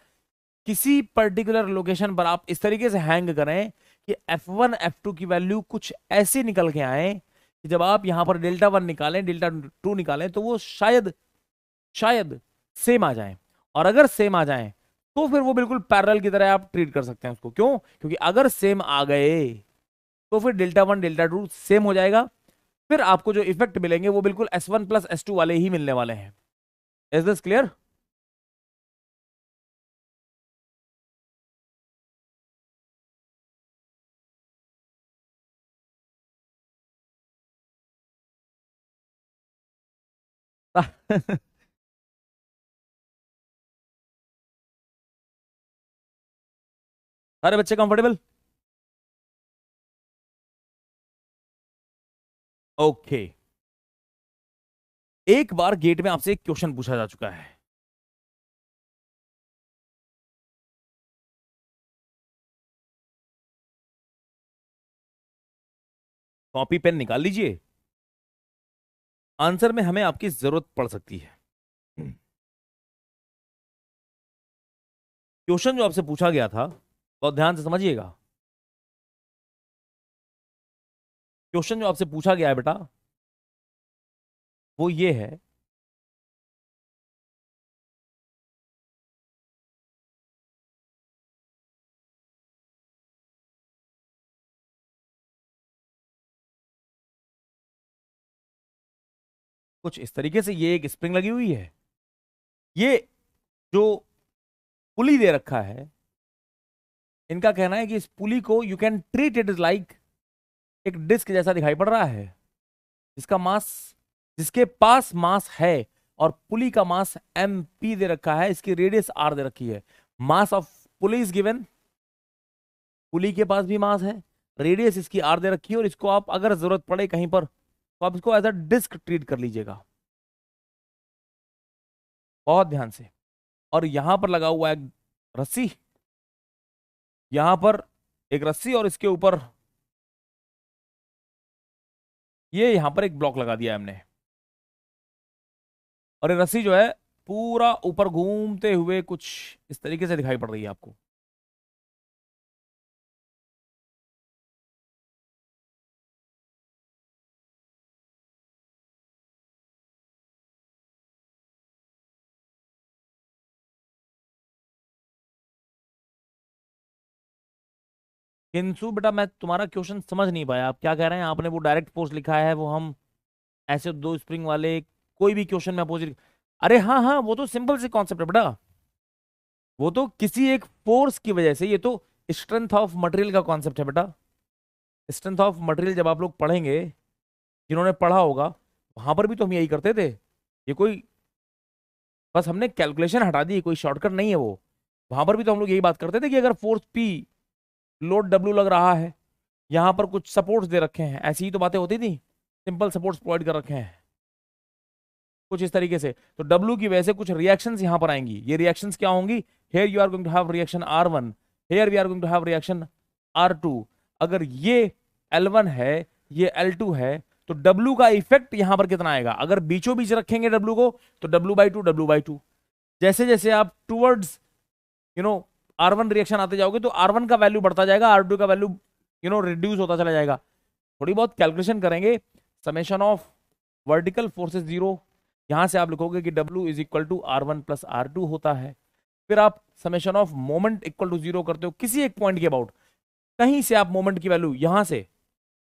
किसी पर्टिकुलर लोकेशन पर आप इस तरीके से हैंग करें कि F1 F2 की वैल्यू कुछ ऐसी निकल के आए कि जब आप यहां पर डेल्टा वन निकालें डेल्टा टू निकालें तो वो शायद शायद सेम आ जाए। और अगर सेम आ जाए तो फिर वो बिल्कुल पैरेलल की तरह आप ट्रीट कर सकते हैं उसको। क्यों? क्योंकि अगर सेम आ गए तो फिर delta one delta two same हो जाएगा, फिर आपको जो इफेक्ट मिलेंगे वो बिल्कुल S1 प्लस S2 वाले ही मिलने वाले हैं। Is this clear? सारे बच्चे कंफर्टेबल? ओके। एक बार गेट में आपसे एक क्वेश्चन पूछा जा चुका है, कॉपी पेन निकाल लीजिए, आंसर में हमें आपकी जरूरत पड़ सकती है। क्वेश्चन जो आपसे पूछा गया था बहुत ध्यान से समझिएगा। क्वेश्चन जो आपसे पूछा गया है बेटा वो ये है, कुछ इस तरीके से, ये एक स्प्रिंग लगी हुई है, ये जो पुली दे रखा है, इनका कहना है कि इस पुली को you can treat it is like एक डिस्क जैसा दिखाई पड़ रहा है, जिसका मास, जिसके पास मास है, और पुली का मास एम पी दे रखा है, इसकी रेडियस आर दे रखी है। Mass of pulley is given, pulley के पास भी मास है, रेडियस इसकी आर दे रखी है, और इसको आप अगर जरूरत पड़े कहीं पर तो आप इसको एज अ डिस्क ट्रीट कर लीजिएगा, बहुत ध्यान से। और यहां पर लगा हुआ है रस्सी, यहां पर एक रस्सी और इसके ऊपर ये यहां पर एक ब्लॉक लगा दिया है हमने, और ये रस्सी जो है पूरा ऊपर घूमते हुए कुछ इस तरीके से दिखाई पड़ रही है आपको। किंतु बेटा मैं तुम्हारा क्वेश्चन समझ नहीं पाया, आप क्या कह रहे हैं? आपने वो डायरेक्ट फोर्स लिखा है, वो हम ऐसे दो स्प्रिंग वाले कोई भी क्वेश्चन में अपोजिट। अरे हाँ हाँ, वो तो सिंपल सी कॉन्सेप्ट है बेटा, वो तो किसी एक फोर्स की वजह से, ये तो स्ट्रेंथ ऑफ मटेरियल का कॉन्सेप्ट है बेटा। स्ट्रेंथ ऑफ मटेरियल जब आप लोग पढ़ेंगे, जिन्होंने पढ़ा होगा, वहां पर भी तो हम यही करते थे। ये कोई, बस हमने कैलकुलेशन हटा दी, कोई शॉर्टकट नहीं है वो। वहां पर भी तो हम लोग यही बात करते थे कि अगर फोर्स पी, लोड डब्ल्यू लग रहा है, यहां पर कुछ सपोर्ट्स दे रखे हैं, ऐसी ही तो बातें होती थी। सिंपल सपोर्ट्स प्रोवाइड कर रखे हैं कुछ इस तरीके से, तो डब्ल्यू की वजह से कुछ रिएक्शंस यहां पर आएंगी। ये रिएक्शंस क्या होंगी? Here you are going to have reaction R1, here we are going to have reaction R2। अगर ये L1 है, ये L2 है, तो W का इफेक्ट यहां पर कितना आएगा? अगर बीचों बीच रखेंगे W को, तो W/2 W/2। जैसे जैसे आप towards you know R1 reaction आते जाओगे, तो R1 का वैल्यू बढ़ता जाएगा, R2 का वैल्यू रिड्यूस होता चला जाएगा। थोड़ी बहुत कैलकुलेशन करेंगे, समेशन ऑफ वर्टिकल फोर्सेस 0, यहां से आप लिखोगे कि W is equal to R1 plus R2 होता है। फिर आप summation of moment equal to 0 करते हो किसी एक पॉइंट के अबाउट, कहीं से आप मोमेंट की वैल्यू यहां से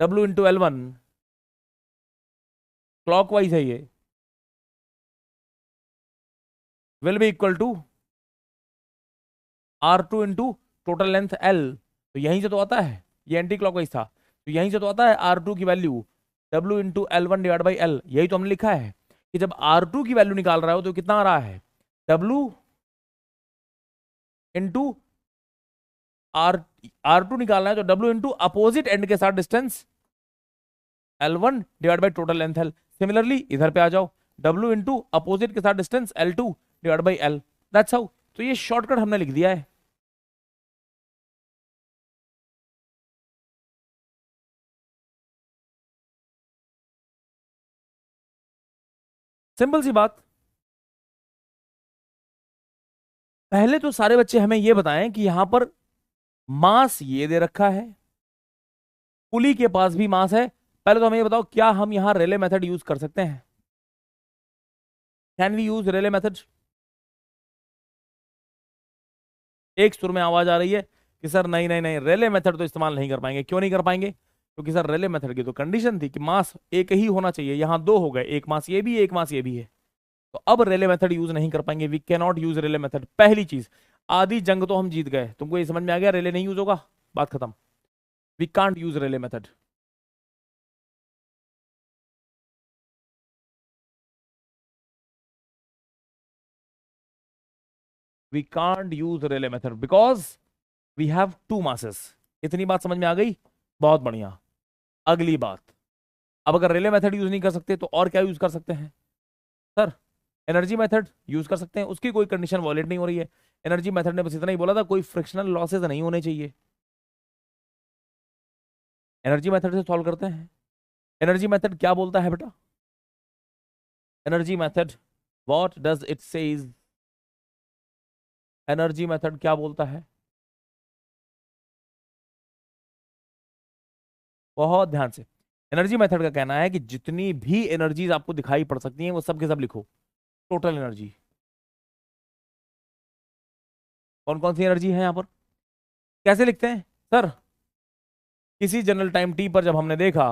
W इंटू L1, क्लॉकवाइज है ये, will be equal to R2 into total length L। तो यहीं से तो आता है, ये एंटी क्लॉकवाइज था, तो यहीं से तो आता है R2 की value W into L1 divide by L। यही तो हमने लिखा है कि जब R2 की वैल्यू निकाल रहा हो तो कितना आ रहा है? W इंटू आर R2 निकालना है, तो W इंटू अपोजिट एंड के साथ distance L1 divide by total length L। Similarly इधर पे आ जाओ, W इंटू अपोजिट के साथ distance L2 divide by L। That's how. तो ये शॉर्टकट हमने लिख दिया है। सिंपल सी बात। पहले तो सारे बच्चे हमें ये बताएं कि यहां पर मास ये दे रखा है, पुली के पास भी मास है। पहले तो हमें ये बताओ, क्या हम यहां रेले मेथड यूज कर सकते हैं? Can we use Rayleigh method? एक सुर में आवाज आ रही है कि सर नहीं नहीं नहीं, रेले मेथड तो इस्तेमाल नहीं कर पाएंगे। क्यों नहीं कर पाएंगे? क्योंकि सर रेले मेथड की तो कंडीशन थी कि मास एक ही होना चाहिए, यहां दो हो गए, एक मास ये भी एक मास ये भी है, तो अब रेले मेथड यूज नहीं कर पाएंगे। We can not use Rayleigh method. पहली चीज, आधी जंग तो हम जीत गए। तुमको ये समझ में आ गया? रेले नहीं यूज होगा, बात खत्म। We can't use Rayleigh method. We can't use Rayleigh method because we have two masses. इतनी बात समझ में आ गई? बहुत बढ़िया। अगली बात, अब अगर रेले मेथड यूज नहीं कर सकते तो और क्या यूज कर सकते हैं? सर एनर्जी मेथड यूज कर सकते हैं, उसकी कोई कंडीशन वॉलेट नहीं हो रही है। एनर्जी मेथड ने बस इतना ही बोला था, कोई फ्रिक्शनल लॉसेज नहीं होने चाहिए। एनर्जी मेथड से सॉल्व करते हैं। एनर्जी मेथड क्या बोलता है बेटा? Energy method, what does it says? Energy method क्या बोलता है? बहुत ध्यान से। एनर्जी मेथड का कहना है कि जितनी भी एनर्जीज आपको दिखाई पड़ सकती हैं वो सब के सब लिखो, टोटल एनर्जी। कौन कौन सी एनर्जी है यहां पर? कैसे लिखते हैं सर? किसी जनरल टाइम टी पर जब हमने देखा,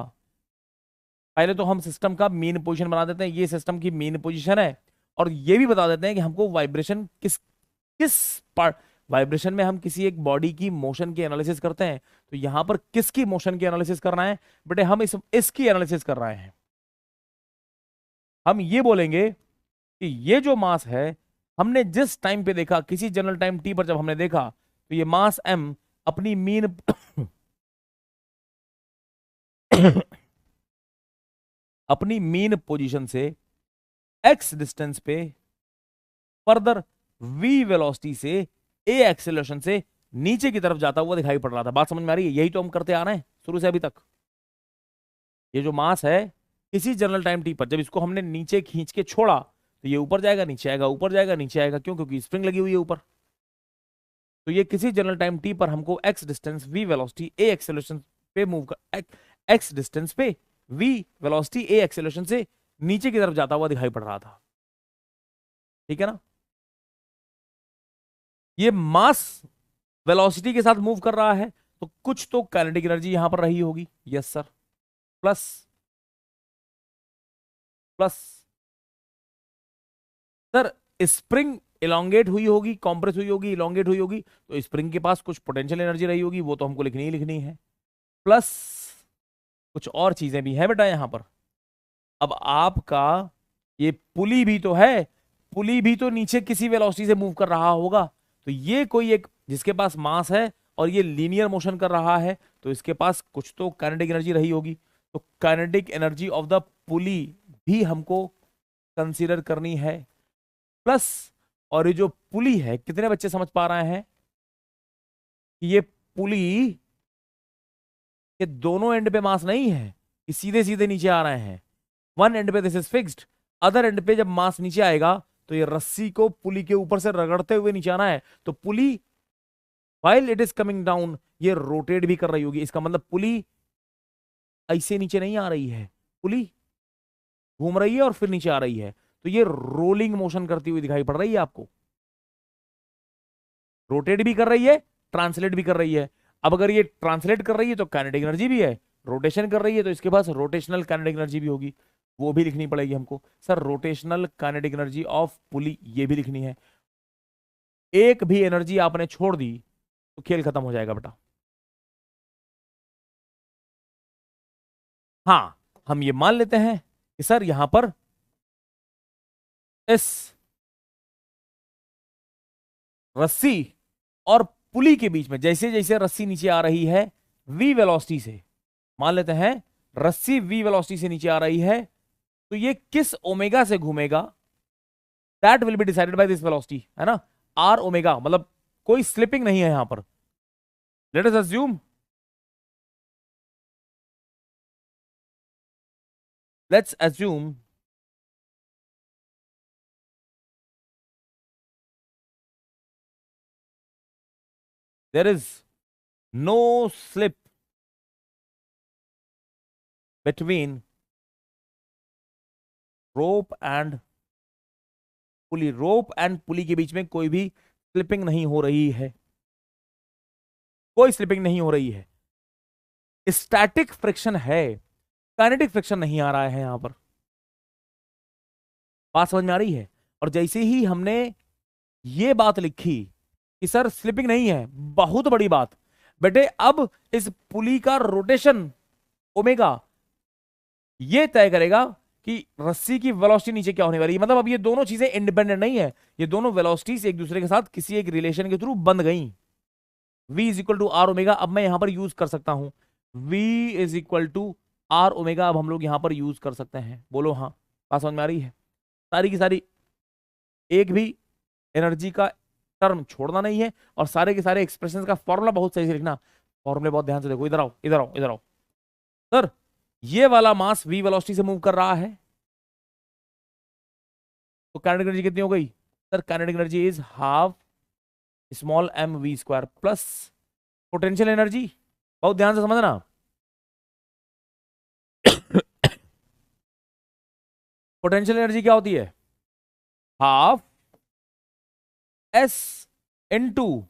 पहले तो हम सिस्टम का मीन पोजीशन बना देते हैं, ये सिस्टम की मीन पोजीशन है, और ये भी बता देते हैं कि हमको वाइब्रेशन किस किस पार्ट, वाइब्रेशन में हम किसी एक बॉडी की मोशन की एनालिसिस करते हैं, तो यहां पर किसकी मोशन की एनालिसिस करना है बेटे? हम इसकी एनालिसिस कर रहे हैं। हम ये बोलेंगे कि ये जो मास है, हमने जिस टाइम पे देखा, किसी जनरल टाइम टी पर जब हमने देखा, तो ये मास m अपनी मीन अपनी मीन पोजीशन से x डिस्टेंस पे फर्दर v वेलोसिटी से a एक्सेलरेशन से नीचे की तरफ जाता हुआ दिखाई पड़ रहा था। बात समझ में आ रही है? यही तो हम करते आ रहे हैं शुरू से अभी तक। ये जो मास है, किसी जनरल टाइम टी पर जब इसको हमने नीचे खींच के छोड़ा तो ये ऊपर जाएगा, नीचे आएगा, ऊपर जाएगा, नीचे आएगा, क्यों? क्योंकि स्प्रिंग लगी हुई है ऊपर। तो ये किसी जनरल टाइम टी पर हमको X distance V velocity A acceleration पे मूव कर, एक्स डिस्टेंस पे वी वेलोसिटी ए एक्सेलरेशन से नीचे की तरफ जाता हुआ दिखाई पड़ रहा था। ठीक है ना? ये मास वेलोसिटी के साथ मूव कर रहा है तो कुछ तो काइनेटिक एनर्जी यहां पर रही होगी। Yes sir. Plus plus sir spring elongate हुई होगी, कॉम्प्रेस हुई होगी, इलोंगेट हुई होगी, तो स्प्रिंग के पास कुछ पोटेंशियल एनर्जी रही होगी, वो तो हमको लिखनी ही लिखनी है। प्लस कुछ और चीजें भी हैं बेटा यहां पर। अब आपका ये पुली भी तो है, पुली भी तो नीचे किसी वेलोसिटी से मूव कर रहा होगा, तो ये कोई एक जिसके पास मास है और ये लीनियर मोशन कर रहा है, तो इसके पास कुछ तो काइनेटिक एनर्जी रही होगी। तो काइनेटिक एनर्जी ऑफ द पुली भी हमको कंसीडर करनी है। प्लस और ये जो पुली है, कितने बच्चे समझ पा रहे हैं कि ये पुली के दोनों एंड पे मास नहीं है कि सीधे सीधे नीचे आ रहे हैं। वन एंड पे this is fixed, other and पे जब मास नीचे आएगा तो ये रस्सी को पुली के ऊपर से रगड़ते हुए नीचे आना है। तो pulley while it is coming down ये रोटेट भी कर रही होगी। इसका मतलब पुली ऐसे नीचे नहीं आ रही है, पुली घूम रही है और फिर नीचे आ रही है। तो ये रोलिंग मोशन करती हुई दिखाई पड़ रही है आपको, रोटेट भी कर रही है, ट्रांसलेट भी कर रही है। अब अगर ये ट्रांसलेट कर रही है तो काइनेटिक एनर्जी भी है, रोटेशन कर रही है तो इसके पास रोटेशनल काइनेटिक एनर्जी भी होगी, वो भी लिखनी पड़ेगी हमको। Sir rotational kinetic energy of pulley ये भी लिखनी है। एक भी एनर्जी आपने छोड़ दी तो खेल खत्म हो जाएगा बेटा। हाँ, हम ये मान लेते हैं कि सर यहां पर इस रस्सी और पुली के बीच में जैसे जैसे रस्सी नीचे आ रही है वी वेलोसिटी से, मान लेते हैं रस्सी वी वेलोसिटी से नीचे आ रही है, तो ये किस ओमेगा से घूमेगा that will be decided by this velocity, है ना? आर ओमेगा, मतलब कोई स्लिपिंग नहीं है यहां पर। Let us assume, let's assume there is no slip between rope and pulley, rope and pulley के बीच में कोई भी स्लिपिंग नहीं हो रही है, कोई स्लिपिंग नहीं हो रही है। स्टैटिक फ्रिक्शन है, काइनेटिक फ्रिक्शन नहीं आ रहा है यहां पर। बात समझ में आ रही है? और जैसे ही हमने ये बात लिखी कि सर स्लिपिंग नहीं है, बहुत बड़ी बात बेटे, अब इस पुली का रोटेशन ओमेगा ये तय करेगा कि रस्सी की वेलोसिटी नीचे क्या होने वाली है। मतलब अब ये दोनों चीजें इंडिपेंडेंट नहीं है, ये दोनों वेलोसिटीज एक दूसरे के साथ किसी एक रिलेशन के थ्रू बंध गई। v is equal to R omega अब मैं यहां पर यूज कर सकता हूं, v is equal to R omega अब हम लोग यहां पर यूज कर सकते हैं। बोलो हाँ, बात समझ में आ रही है? सारी की सारी, एक भी एनर्जी का टर्म छोड़ना नहीं है और सारे के सारे एक्सप्रेशंस का फॉर्मूला बहुत सही से लिखना। फॉर्मूले बहुत ध्यान से देखो, इधर आओ इधर आओ इधर आओ। सर ये वाला मास v वेलोसिटी से मूव कर रहा है तो काइनेटिक एनर्जी कितनी हो गई? Sir kinetic energy is half small M V square plus potential energy, बहुत ध्यान से समझना। पोटेंशियल एनर्जी क्या होती है? हाफ एस इनटू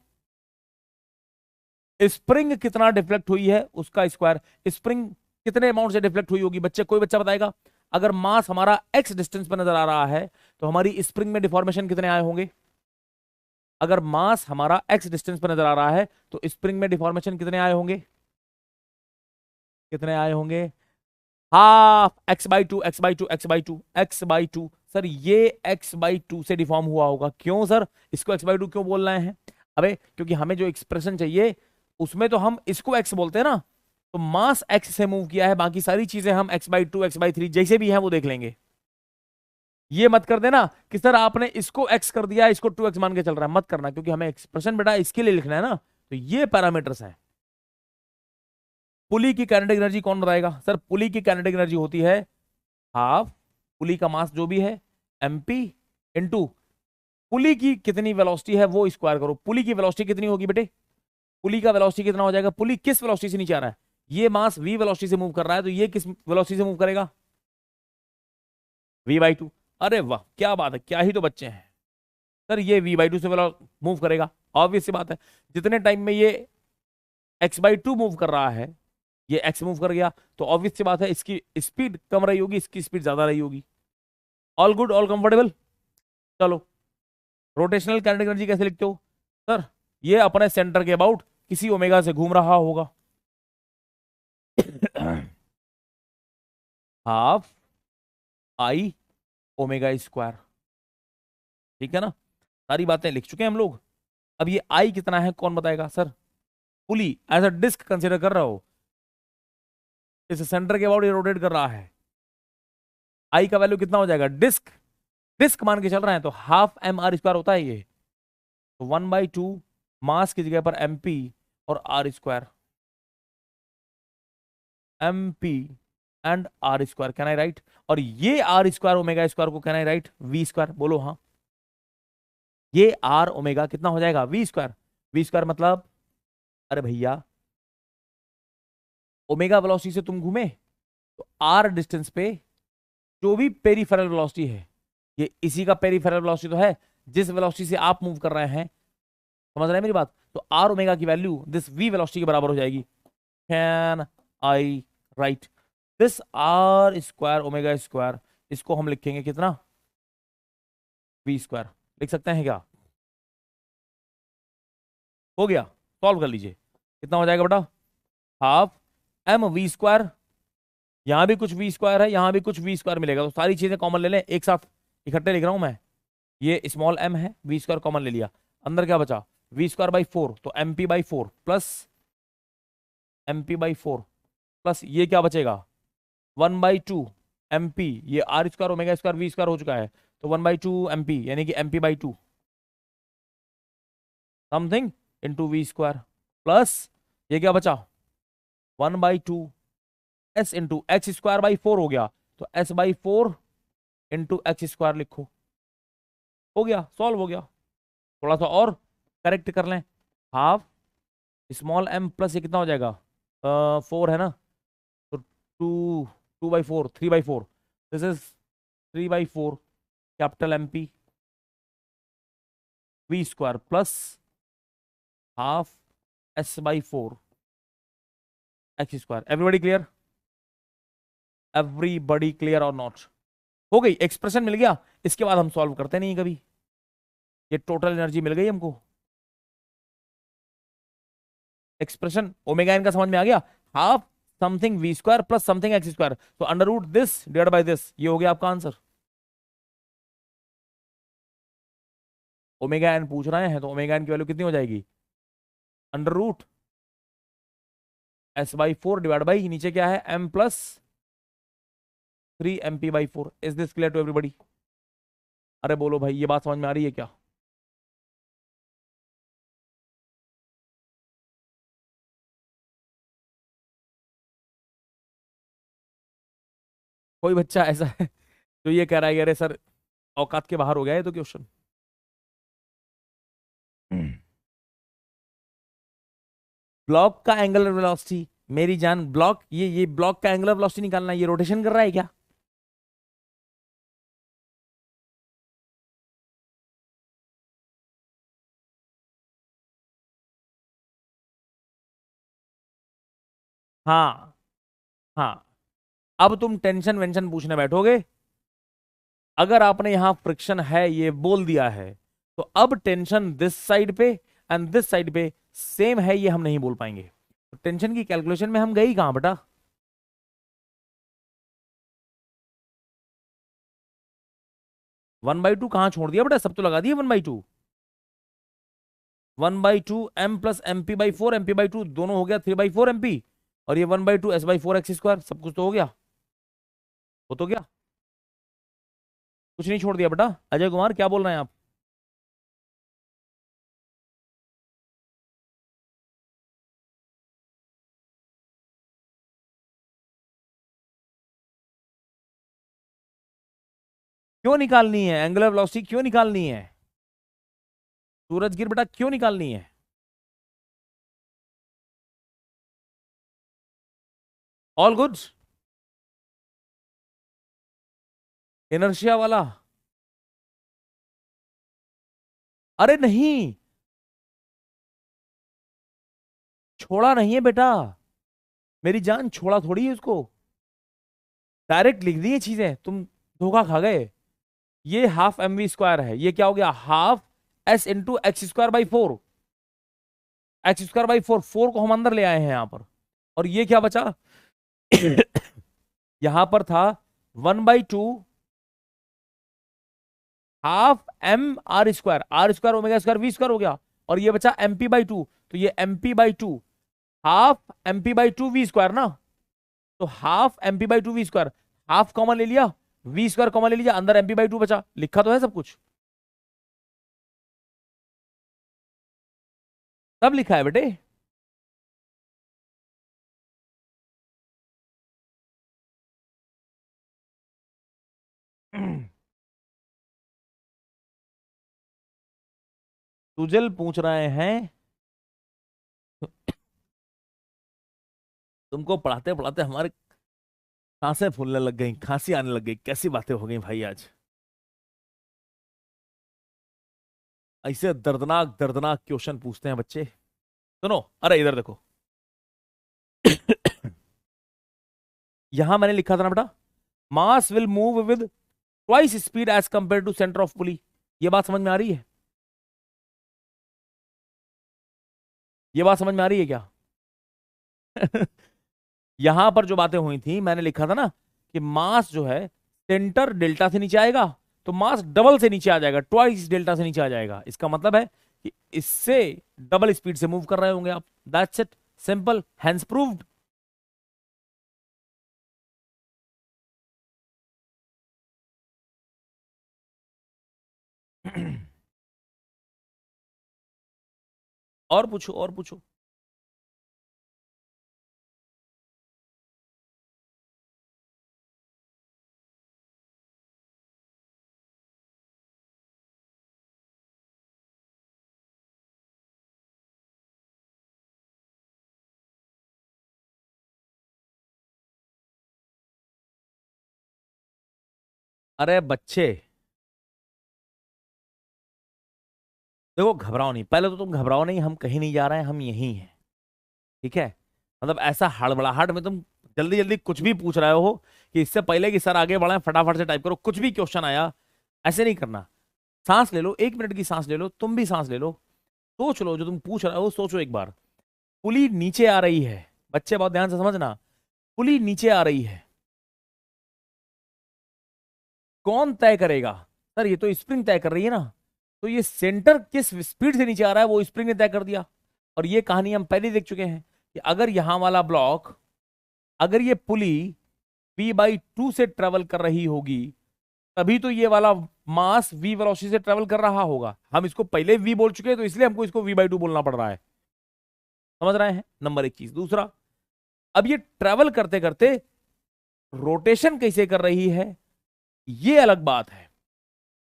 स्प्रिंग कितना डिफ्लेक्ट हुई है उसका स्क्वायर। स्प्रिंग कितने अमाउंट से डिफ्लेक्ट हुई होगी बच्चे, कोई बच्चा बताएगा? अगर मास हमारा एक्स डिस्टेंस पर नजर आ रहा है तो हमारी स्प्रिंग में डिफॉर्मेशन कितने आए होंगे? अगर मास हमारा एक्स डिस्टेंस पर नजर आ रहा है तो स्प्रिंग में डिफॉर्मेशन कितने आए होंगे? कितने आए होंगे? Half x by two, x by two, x by two, x by two. Sir ये एक्स बाई टू से डिफॉर्म हुआ होगा, क्यों सर इसको एक्स बाई टू क्यों बोल रहे हैं? अबे क्योंकि हमें जो एक्सप्रेशन चाहिए उसमें तो हम इसको एक्स बोलते हैं ना, तो मास एक्स से मूव किया है, बाकी सारी चीजें हम x by two, x by three जैसे भी हैं वो देख लेंगे। ये मत कर देना कि सर आपने इसको एक्स कर दिया, इसको टू एक्स मान के चल रहा है, मत करना, क्योंकि हमें एक्सप्रेशन बेटा इसके लिए लिखना है ना। तो ये पैरामीटर्स हैं। पुली की काइनेटिक एनर्जी कौन बताएगा? सर पुली की काइनेटिक एनर्जी होती है हाफ पुली का मास जो भी है mp इंटू पुली की कितनी वेलोसिटी है वो स्क्वायर करो। पुली की वेलोसिटी कितनी होगी बेटे? पुली का वेलोसिटी कितना हो जाएगा? पुली किस वेलोसिटी से नीचे आ रहा है? ये मास v वेलोसिटी से मूव कर रहा है, तो ये किस वेलोसिटी से मूव करेगा? v/2। अरे वाह क्या बात है, क्या ही तो बच्चे हैं सर, ये v/2 से मूव करेगा। ऑब्वियस सी बात है, जितने टाइम में ये x/2 मूव कर रहा है, ये x मूव कर गया, तो ऑब्वियस सी बात है इसकी स्पीड कम रही होगी, इसकी स्पीड ज्यादा रही होगी। All good, all comfortable. चलो, रोटेशनल काइनेटिक एनर्जी कैसे लिखते हो सर? ये अपने सेंटर के अबाउट किसी ओमेगा से घूम रहा होगा। हाफ आई ओमेगा स्क्वायर, ठीक है ना? सारी बातें लिख चुके हैं हम लोग। अब ये आई कितना है कौन बताएगा sir? Pulley as a disc consider कर रहे हो, इस सेंटर के अबाउट ये रोटेट कर रहा है। आई का वैल्यू कितना हो जाएगा? डिस्क, डिस्क मान के चल रहे हैं तो हाफ एम आर स्क्वायर होता है ये। तो 1/2 मास की जगह पर एम पी और R square, M P and R square, can I write? और ये आर स्क्वायर ओमेगा स्क्वायर को can I write V square? बोलो हाँ। ये आर ओमेगा कितना हो जाएगा? We square. वी स्क्वायर मतलब, अरे भैया ओमेगा वेलोसिटी से तुम घूमे तो आर डिस्टेंस पे जो भी पेरीफेरल वेलोसिटी है, ये इसी का पेरीफेरल वेलोसिटी तो है, जिस वेलोसिटी से आप मूव कर रहे हैं। समझ रहे हैं मेरी बात? तो आर ओमेगा की वैल्यू दिस वी वेलोसिटी के बराबर हो जाएगी। Can I write this R square omega square? इसको हम लिखेंगे कितना? V square. लिख सकते हैं क्या? हो गया, सॉल्व कर लीजिए। कितना हो जाएगा बेटा? हाफ एम वी स्क्वायर, यहां भी कुछ वी स्क्वायर है, यहां भी कुछ वी स्क्वायर मिलेगा, तो सारी चीजें कॉमन ले लें एक साथ, इकट्ठे लिख रहा हूं मैं। ये स्मॉल एम है, वी स्क्वायर कॉमन ले लिया, अंदर क्या बचा? v²/4, तो mp/4 प्लस mp/4 प्लस ये क्या बचेगा? 1/2 mp, ये R square omega square V square हो चुका है, तो 1/2 mp यानी कि mp/2 something into V square plus ये क्या बचा? 1/2 s इंटू x²/4 हो गया, तो s/4 इंटू x² लिखो। हो गया, सॉल्व हो गया। थोड़ा सा और करेक्ट कर लें। हाफ स्मॉल m प्लस ये कितना हो जाएगा? 4 है ना, तो 2/4 3/4, this is 3/4 capital MP V square plus half s/4 x²। Everybody clear? Everybody clear और नॉट? हो गई, एक्सप्रेशन मिल गया। इसके बाद हम सॉल्व करते नहीं कभी, ये टोटल एनर्जी मिल गई हमको। एक्सप्रेशन ओमेगा एन का समझ में आ गया? Half something V square plus something x², तो under root this divide by this, ये हो गया आपका आंसर। ओमेगा एन पूछ रहे हैं तो ओमेगा एन की वैल्यू कितनी हो जाएगी? Under root s/4 divide by नीचे क्या है? m plus 3mp/4। Is this clear to everybody? अरे बोलो भाई, ये बात समझ में आ रही है क्या? कोई बच्चा ऐसा है जो ये कह रहा है कि अरे सर औकात के बाहर हो गया है तो क्वेश्चन? ब्लॉक का एंगुलर वेलोसिटी, मेरी जान ब्लॉक, ये ब्लॉक का एंगुलर वेलोसिटी निकालना है, ये रोटेशन कर रहा है क्या? हाँ हाँ। अब तुम टेंशन वेंशन पूछने बैठोगे, अगर आपने यहां फ्रिक्शन है ये बोल दिया है, तो अब टेंशन दिस साइड पे एंड दिस साइड पे सेम है ये हम नहीं बोल पाएंगे। तो टेंशन की कैलकुलेशन में हम गए ही कहां बेटा? 1/2 कहां छोड़ दिया बेटा? सब तो लगा दिया 1/2। 1/2 m प्लस mp/4, mp/2 दोनों हो गया 3/4 mp, और ये 1/2 s/4 x², सब कुछ तो हो गया। वो तो क्या, कुछ नहीं छोड़ दिया बेटा। अजय कुमार क्या बोल रहे हैं आप? क्यों निकालनी है? एंगुलर वेलोसिटी क्यों निकालनी है? सूरजगिर बेटा क्यों निकालनी है? All good. इनर्शिया वाला? अरे नहीं, छोड़ा नहीं है बेटा, मेरी जान, छोड़ा थोड़ी है उसको, डायरेक्ट लिख दी ये चीजें, तुम धोखा खा गए। ये हाफ एम वी स्क्वायर है, ये क्या हो गया, half S into x square by four, x square by four, four को हम अंदर ले आए हैं यहां पर, और ये क्या बचा यहां पर था 1/2 half M R square omega square V square हो गया, और ये बचा MP/2, तो ये MP/2 half MP/2 V square ना, तो half MP/2 V square, half common ले लिया, वी स्क्वायर कॉमन ले लिया, अंदर MP/2 बचा, लिखा तो है सब कुछ, सब लिखा है बेटे। सुजल पूछ रहे हैं, तुमको पढ़ाते पढ़ाते हमारे सांसें फूलने लग गई, खांसी आने लग गई, कैसी बातें हो गई भाई आज, ऐसे दर्दनाक दर्दनाक क्वेश्चन पूछते हैं बच्चे। सुनो, अरे इधर देखो यहां मैंने लिखा था ना बेटा, mass will move with twice speed as compare to centre of pulley, ये बात समझ में आ रही है? ये बात समझ में आ रही है क्या? यहां पर जो बातें हुई थी, मैंने लिखा था ना कि मास जो है सेंटर डेल्टा से नीचे आएगा, तो मास डबल से नीचे आ जाएगा, ट्वाइस डेल्टा से नीचे आ जाएगा, इसका मतलब है कि इससे डबल स्पीड से मूव कर रहे होंगे आप, that's it, simple, hence proved. और पूछो, और पूछो। अरे बच्चे देखो, घबराओ नहीं, पहले तो तुम घबराओ नहीं, हम कहीं नहीं जा रहे हैं, हम यहीं हैं, ठीक है? मतलब ऐसा हड़बड़ाहट में तुम जल्दी जल्दी कुछ भी पूछ रहे हो कि इससे पहले कि सर आगे बढ़े फटाफट से टाइप करो, कुछ भी क्वेश्चन आया, ऐसे नहीं करना। सांस ले लो, 1 मिनट की सांस ले लो, तुम भी सांस ले लो, सोच लो जो तुम पूछ रहे हो, सोचो एक बार। पुली नीचे आ रही है, बच्चे बहुत ध्यान से समझना, पुली नीचे आ रही है, कौन तय करेगा? सर ये तो स्प्रिंग तय कर रही है ना, तो ये सेंटर किस स्पीड से नीचे आ रहा है वो स्प्रिंग ने तय कर दिया। और ये कहानी हम पहले देख चुके हैं कि अगर यहां वाला ब्लॉक, अगर ये पुली V/2 से ट्रेवल कर रही होगी, तभी तो ये वाला मास V वेलोसिटी से ट्रेवल कर रहा होगा। हम इसको पहले V बोल चुके हैं, तो इसलिए हमको इसको V/2 बोलना पड़ रहा है, समझ रहे हैं? नंबर एक चीज। दूसरा, अब ये ट्रेवल करते करते रोटेशन कैसे कर रही है, ये अलग बात है।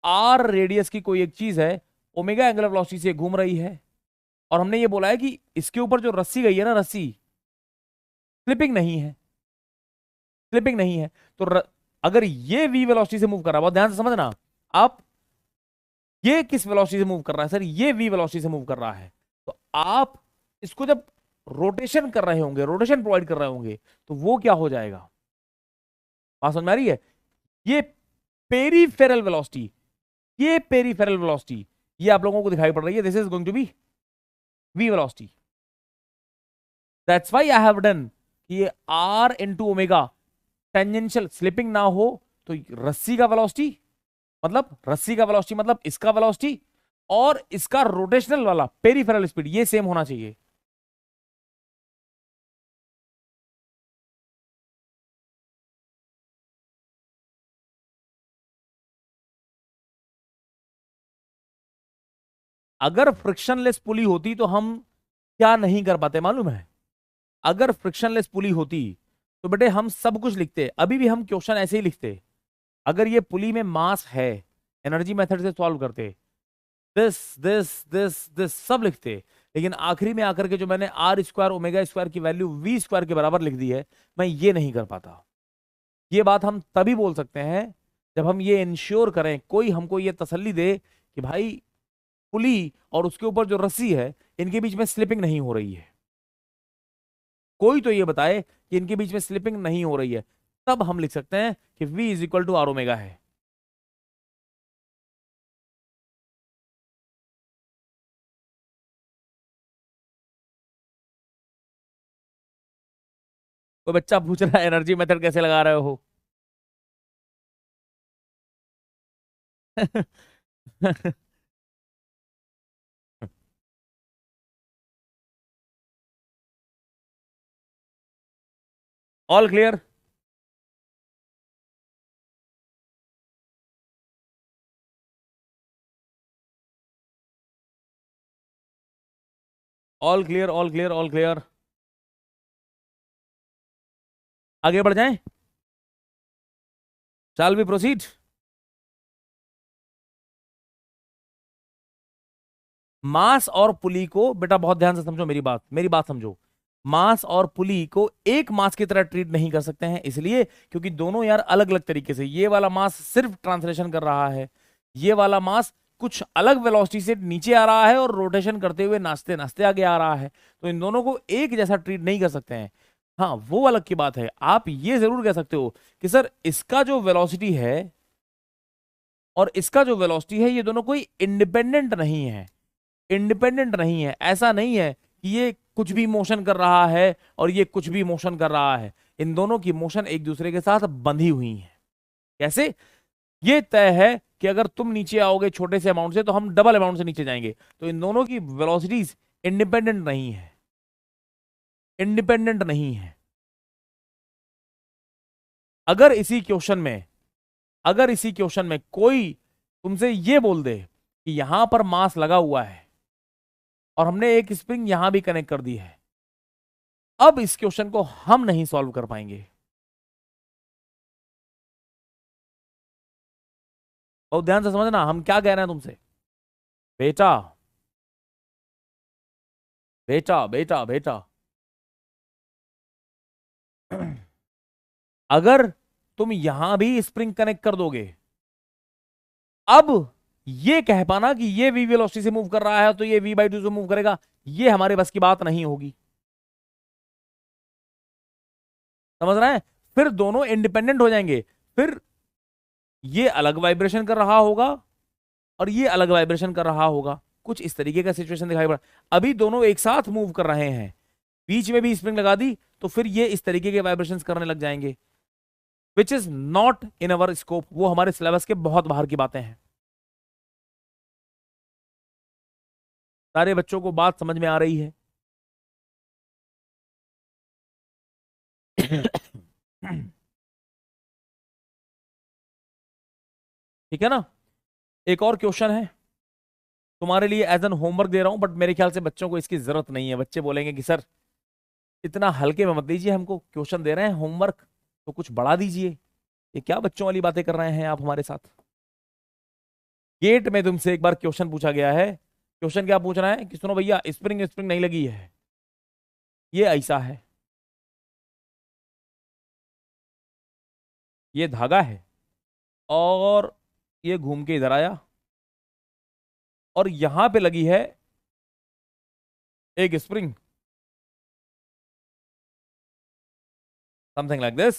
आर रेडियस की कोई एक चीज है, ओमेगा एंगुलर वेलोसिटी से घूम रही है, और हमने ये बोला है कि इसके ऊपर जो रस्सी गई है ना, रस्सी स्लिपिंग नहीं है, स्लिपिंग नहीं है, तो अगर ये V वेलोसिटी से मूव कर रहा है, बहुत ध्यान से समझना आप, ये किस वेलोसिटी से मूव कर रहा है? सर ये V वेलोसिटी से मूव कर रहा है, तो आप इसको जब रोटेशन कर रहे होंगे, रोटेशन प्रोवाइड कर रहे होंगे, तो वो क्या हो जाएगा? बात समझ में आ रही है? ये पेरीफेरल वेलोसिटी, ये पेरीफेरल वेलोसिटी, ये आप लोगों को दिखाई पड़ रही है, this is going to be V velocity. That's why I have done ये R into omega, tangential slipping ना हो तो रस्सी का वेलोसिटी, मतलब रस्सी का वेलोसिटी मतलब इसका वेलोसिटी, और इसका रोटेशनल वाला पेरीफेरल स्पीड ये सेम होना चाहिए। अगर फ्रिक्शनलेस पुली होती तो हम क्या नहीं कर पाते मालूम है? अगर फ्रिक्शनलेस पुली होती तो बेटे हम सब कुछ लिखते, अभी भी हम क्वेश्चन ऐसे ही लिखते। अगर ये पुली में मास है, एनर्जी मेथड से सॉल्व करते, दिस दिस दिस दिस सब लिखते, लेकिन आखिरी में आकर के जो मैंने आर स्क्वायर ओमेगा स्क्वायर की वैल्यू वी स्क्वायर के बराबर लिख दी है, मैं ये नहीं कर पाता। ये बात हम तभी बोल सकते हैं जब हम ये इंश्योर करें, कोई हमको ये तसल्ली दे कि भाई पुली और उसके ऊपर जो रस्सी है इनके बीच में स्लिपिंग नहीं हो रही है। कोई तो ये बताए कि इनके बीच में स्लिपिंग नहीं हो रही है, तब हम लिख सकते हैं कि v is equal to R omega है। कोई बच्चा पूछ रहा है एनर्जी मेथड कैसे लगा रहे हो? All clear? All clear, all clear, all clear. आगे बढ़ जाएं? Shall we proceed? मास और पुली को बेटा बहुत ध्यान से समझो, मेरी बात समझो। मास और पुली को एक मास की तरह ट्रीट नहीं कर सकते हैं, इसलिए क्योंकि दोनों यार अलग अलग तरीके से, ये वाला मास सिर्फ ट्रांसलेशन कर रहा है, ये वाला मास कुछ अलग वेलोसिटी से नीचे आ रहा है और रोटेशन करते हुए नाचते नाचते आगे आ रहा है, तो इन दोनों को एक जैसा ट्रीट नहीं कर सकते हैं। हाँ, वो अलग की बात है। आप ये जरूर कह सकते हो कि सर इसका जो वेलोसिटी है और इसका जो वेलोसिटी है, ये दोनों कोई इंडिपेंडेंट नहीं है। इंडिपेंडेंट नहीं है, ऐसा नहीं है कि ये कुछ भी मोशन कर रहा है और ये कुछ भी मोशन कर रहा है। इन दोनों की मोशन एक दूसरे के साथ बंधी हुई है। कैसे? ये तय है कि अगर तुम नीचे आओगे छोटे से अमाउंट से तो हम डबल अमाउंट से नीचे जाएंगे, तो इन दोनों की वेलोसिटीज इंडिपेंडेंट नहीं है, इंडिपेंडेंट नहीं है। अगर इसी क्वेश्चन में कोई तुमसे ये बोल दे कि यहां पर मास लगा हुआ है और हमने एक स्प्रिंग यहां भी कनेक्ट कर दी है, अब इस क्वेश्चन को हम नहीं सॉल्व कर पाएंगे। बहुत ध्यान से समझना हम क्या कह रहे हैं तुमसे। बेटा बेटा बेटा बेटा, अगर तुम यहां भी स्प्रिंग कनेक्ट कर दोगे, अब ये कह पाना कि ये वी वेलोसिटी से मूव कर रहा है तो ये v/2 से मूव करेगा, ये हमारे बस की बात नहीं होगी। समझ रहे हैं? फिर दोनों इंडिपेंडेंट हो जाएंगे, फिर ये अलग वाइब्रेशन कर रहा होगा और ये अलग वाइब्रेशन कर रहा होगा, कुछ इस तरीके का सिचुएशन दिखाई पड़ा। अभी दोनों एक साथ मूव कर रहे हैं, बीच में भी स्प्रिंग लगा दी तो फिर ये इस तरीके के वाइब्रेशंस करने लग जाएंगे, which is not in our scope. वो हमारे सिलेबस के बहुत बाहर की बातें हैं। सारे बच्चों को बात समझ में आ रही है? ठीक है ना? एक और क्वेश्चन है तुम्हारे लिए, एज एन होमवर्क दे रहा हूं, बट मेरे ख्याल से बच्चों को इसकी जरूरत नहीं है। बच्चे बोलेंगे कि सर इतना हल्के में मत दीजिए, हमको क्वेश्चन दे रहे हैं होमवर्क तो कुछ बढ़ा दीजिए। ये क्या बच्चों वाली बातें कर रहे हैं आप हमारे साथ? गेट में तुमसे एक बार क्वेश्चन पूछा गया है, क्वेश्चन क्या पूछ रहा है कि सुनो भैया, स्प्रिंग स्प्रिंग नहीं लगी है, ये ऐसा है, ये धागा है और ये घूम के इधर आया और यहां पे लगी है एक स्प्रिंग, समथिंग लाइक दिस।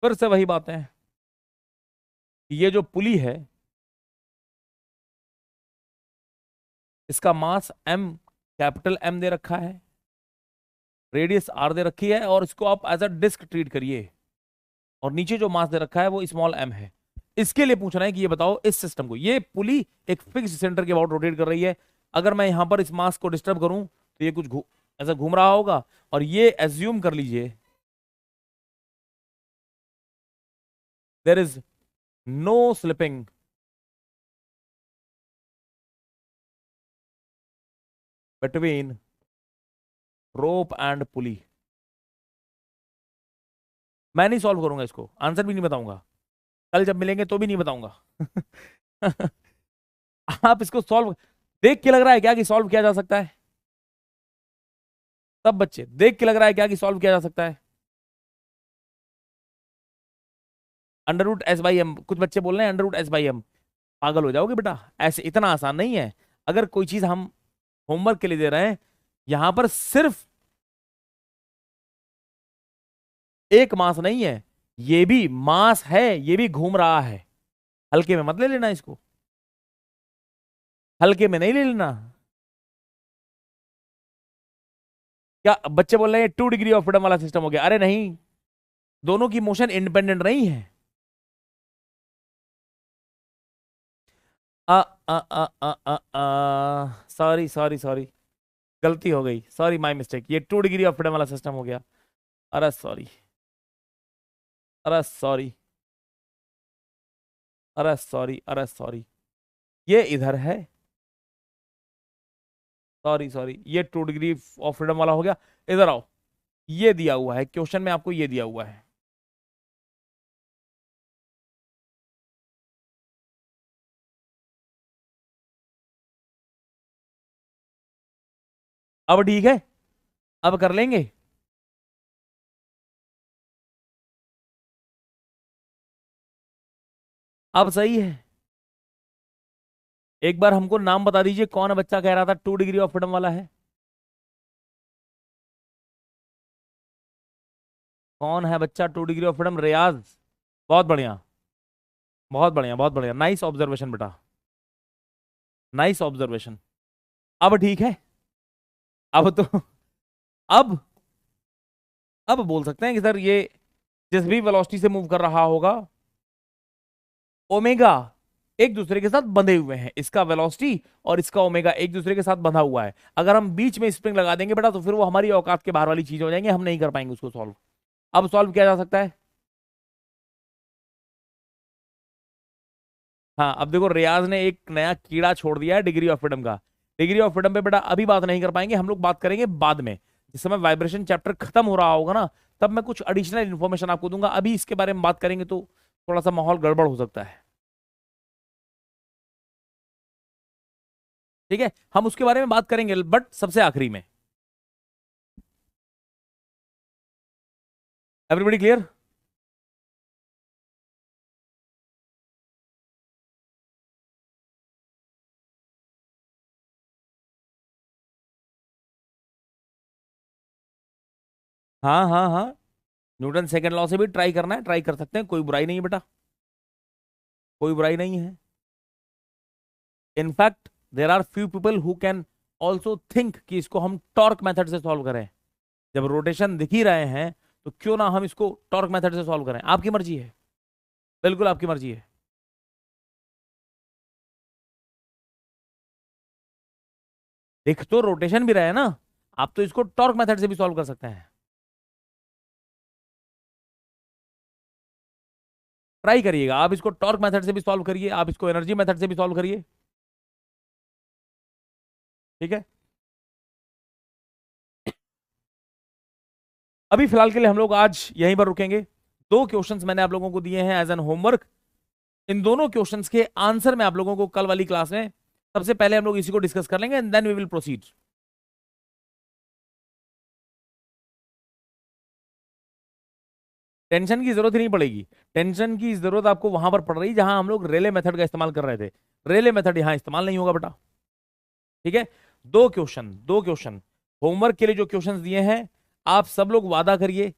फिर से वही बातें हैं, ये जो पुली है इसका मास m, कैपिटल M दे रखा है, रेडियस r दे रखी है, और इसको आप एज अ डिस्क ट्रीट करिए, और नीचे जो मास दे रखा है वो स्मॉल m है। इसके लिए पूछ रहे हैं कि ये बताओ इस सिस्टम को, ये पुली एक फिक्स सेंटर के अबाउट रोटेट कर रही है, अगर मैं यहां पर इस मास को डिस्टर्ब करूं तो ये कुछ ऐसा घूम रहा होगा, और ये एज्यूम कर लीजिए there is no slipping between rope and pulley. मैं नहीं सॉल्व करूंगा इसको, आंसर भी नहीं बताऊंगा। कल जब मिलेंगे तो भी नहीं बताऊंगा। आप इसको सॉल्व देख के लग रहा है क्या कि सॉल्व किया जा सकता है? सब बच्चे देख के लग रहा है क्या कि सॉल्व किया जा सकता है? Under root S by M, कुछ बच्चे बोल रहे हैं under root S by M. पागल हो जाओगे बेटा, ऐसे इतना आसान नहीं है। अगर कोई चीज हम होमवर्क के लिए दे रहे हैं, यहां पर सिर्फ एक मास नहीं है, ये भी मास है, ये भी घूम रहा है। हल्के में मत ले लेना इसको, हल्के में नहीं ले लेना। क्या बच्चे बोल रहे हैं 2 डिग्री ऑफ फ्रीडम वाला सिस्टम हो गया? अरे नहीं, दोनों की मोशन इंडिपेंडेंट नहीं है। आ आ आ आ आ आ सॉरी सॉरी सॉरी, गलती हो गई, सॉरी माय मिस्टेक। ये 2 डिग्री ऑफ फ्रीडम वाला सिस्टम हो गया। अरे सॉरी, अरे सॉरी, अरे सॉरी, अरे सॉरी, ये इधर है। सॉरी सॉरी, ये 2 डिग्री ऑफ फ्रीडम वाला हो गया। इधर आओ, ये दिया हुआ है क्वेश्चन में, आपको ये दिया हुआ है। अब ठीक है, अब कर लेंगे। अब सही है। एक बार हमको नाम बता दीजिए, कौन बच्चा कह रहा था 2 डिग्री ऑफ फ्रीडम वाला है? कौन है बच्चा 2 डिग्री ऑफ फ्रीडम? रियाज, बहुत बढ़िया, बहुत बढ़िया, बहुत बढ़िया, नाइस ऑब्जर्वेशन बेटा, नाइस ऑब्जर्वेशन। अब ठीक है। अब तो अब अब बोल सकते हैं कि सर ये जिस भी वेलोसिटी से मूव कर रहा होगा, ओमेगा एक दूसरे के साथ बंधे हुए हैं। इसका वेलोसिटी और इसका ओमेगा एक दूसरे के साथ बंधा हुआ है। अगर हम बीच में स्प्रिंग लगा देंगे बेटा, तो फिर वो हमारी औकात के बाहर वाली चीज हो जाएंगे, हम नहीं कर पाएंगे उसको सॉल्व। अब सॉल्व किया जा सकता है। हाँ, अब देखो रियाज ने एक नया कीड़ा छोड़ दिया है डिग्री ऑफ फ्रीडम का। डिग्री ऑफ फ्रीडम पे बेटा अभी बात नहीं कर पाएंगे, हम लोग बात करेंगे बाद में, जिस समय वाइब्रेशन चैप्टर खत्म हो रहा होगा ना, तब मैं कुछ एडिशनल इन्फॉर्मेशन आपको दूंगा। अभी इसके बारे में बात करेंगे तो थोड़ा सा माहौल गड़बड़ हो सकता है। ठीक है, हम उसके बारे में बात करेंगे बट सबसे आखिरी में। Everybody clear? हाँ हाँ हाँ, न्यूटन सेकंड लॉ से भी ट्राई करना है, ट्राई कर सकते हैं, कोई बुराई नहीं है बेटा, कोई बुराई नहीं है। In fact there are few people who can also think कि इसको हम टॉर्क मेथड से सॉल्व करें। जब रोटेशन दिख ही रहे हैं, तो क्यों ना हम इसको टॉर्क मेथड से सॉल्व करें। आपकी मर्जी है, बिल्कुल आपकी मर्जी है। दिख तो रोटेशन भी रहे हैं ना, आप तो इसको टॉर्क मेथड से भी सॉल्व कर सकते हैं। ट्राई करिएगा, आप इसको टॉर्क मेथड से भी सॉल्व करिए, आप इसको एनर्जी मेथड से भी सॉल्व करिए। ठीक है, अभी फिलहाल के लिए हम लोग आज यहीं पर रुकेंगे। दो क्वेश्चंस मैंने आप लोगों को दिए हैं एज एन होमवर्क। इन दोनों क्वेश्चंस के आंसर मैं आप लोगों को कल वाली क्लास में, सबसे पहले हम लोग इसी को डिस्कस कर लेंगे and then we will proceed. Tension की जरूरत ही नहीं पड़ेगी। टेंशन की जरूरत आपको वहां पर पड़ रही जहां हम लोग रेले मेथड का इस्तेमाल कर रहे थे। रेले मेथड यहां इस्तेमाल नहीं होगा बेटा। ठीक है, दो क्वेश्चन होमवर्क के लिए जो क्वेश्चन दिए हैं, आप सब लोग वादा करिए।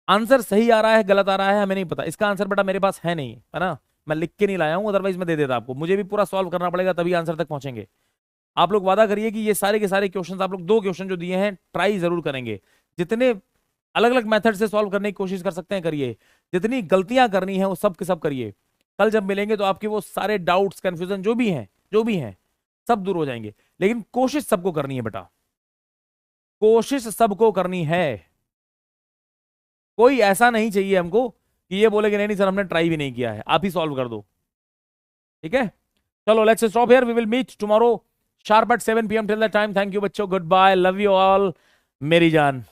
आंसर सही आ रहा है गलत आ रहा है हमें नहीं पता, इसका आंसर बेटा मेरे पास है नहीं, है ना, मैं लिख के नहीं लाया हूं, अदरवाइज मैं दे देता आपको। मुझे भी पूरा सॉल्व करना पड़ेगा तभी आंसर तक पहुंचेंगे। आप लोग वादा करिए कि ये सारे के सारे क्वेश्चंस आप लोग, दो क्वेश्चन जो दिए हैं, ट्राई जरूर करेंगे। जितने अलग अलग मेथड से सॉल्व करने की कोशिश कर सकते हैं करिए, जितनी गलतियां करनी है वो सब के सब करिए। कल जब मिलेंगे तो आपके वो सारे डाउट्स कंफ्यूजन जो भी हैं सब दूर हो जाएंगे। लेकिन कोशिश सबको करनी है बेटा, कोशिश सबको करनी है। कोई ऐसा नहीं चाहिए हमको कि ये बोले कि नहीं नहीं सर हमने ट्राई भी नहीं किया है, आप ही सॉल्व कर दो। ठीक है, चलो let's stop here, we will meet tomorrow sharp at 7 p.m. till that time. Thank you बच्चों, good bye, love you all मेरी जान।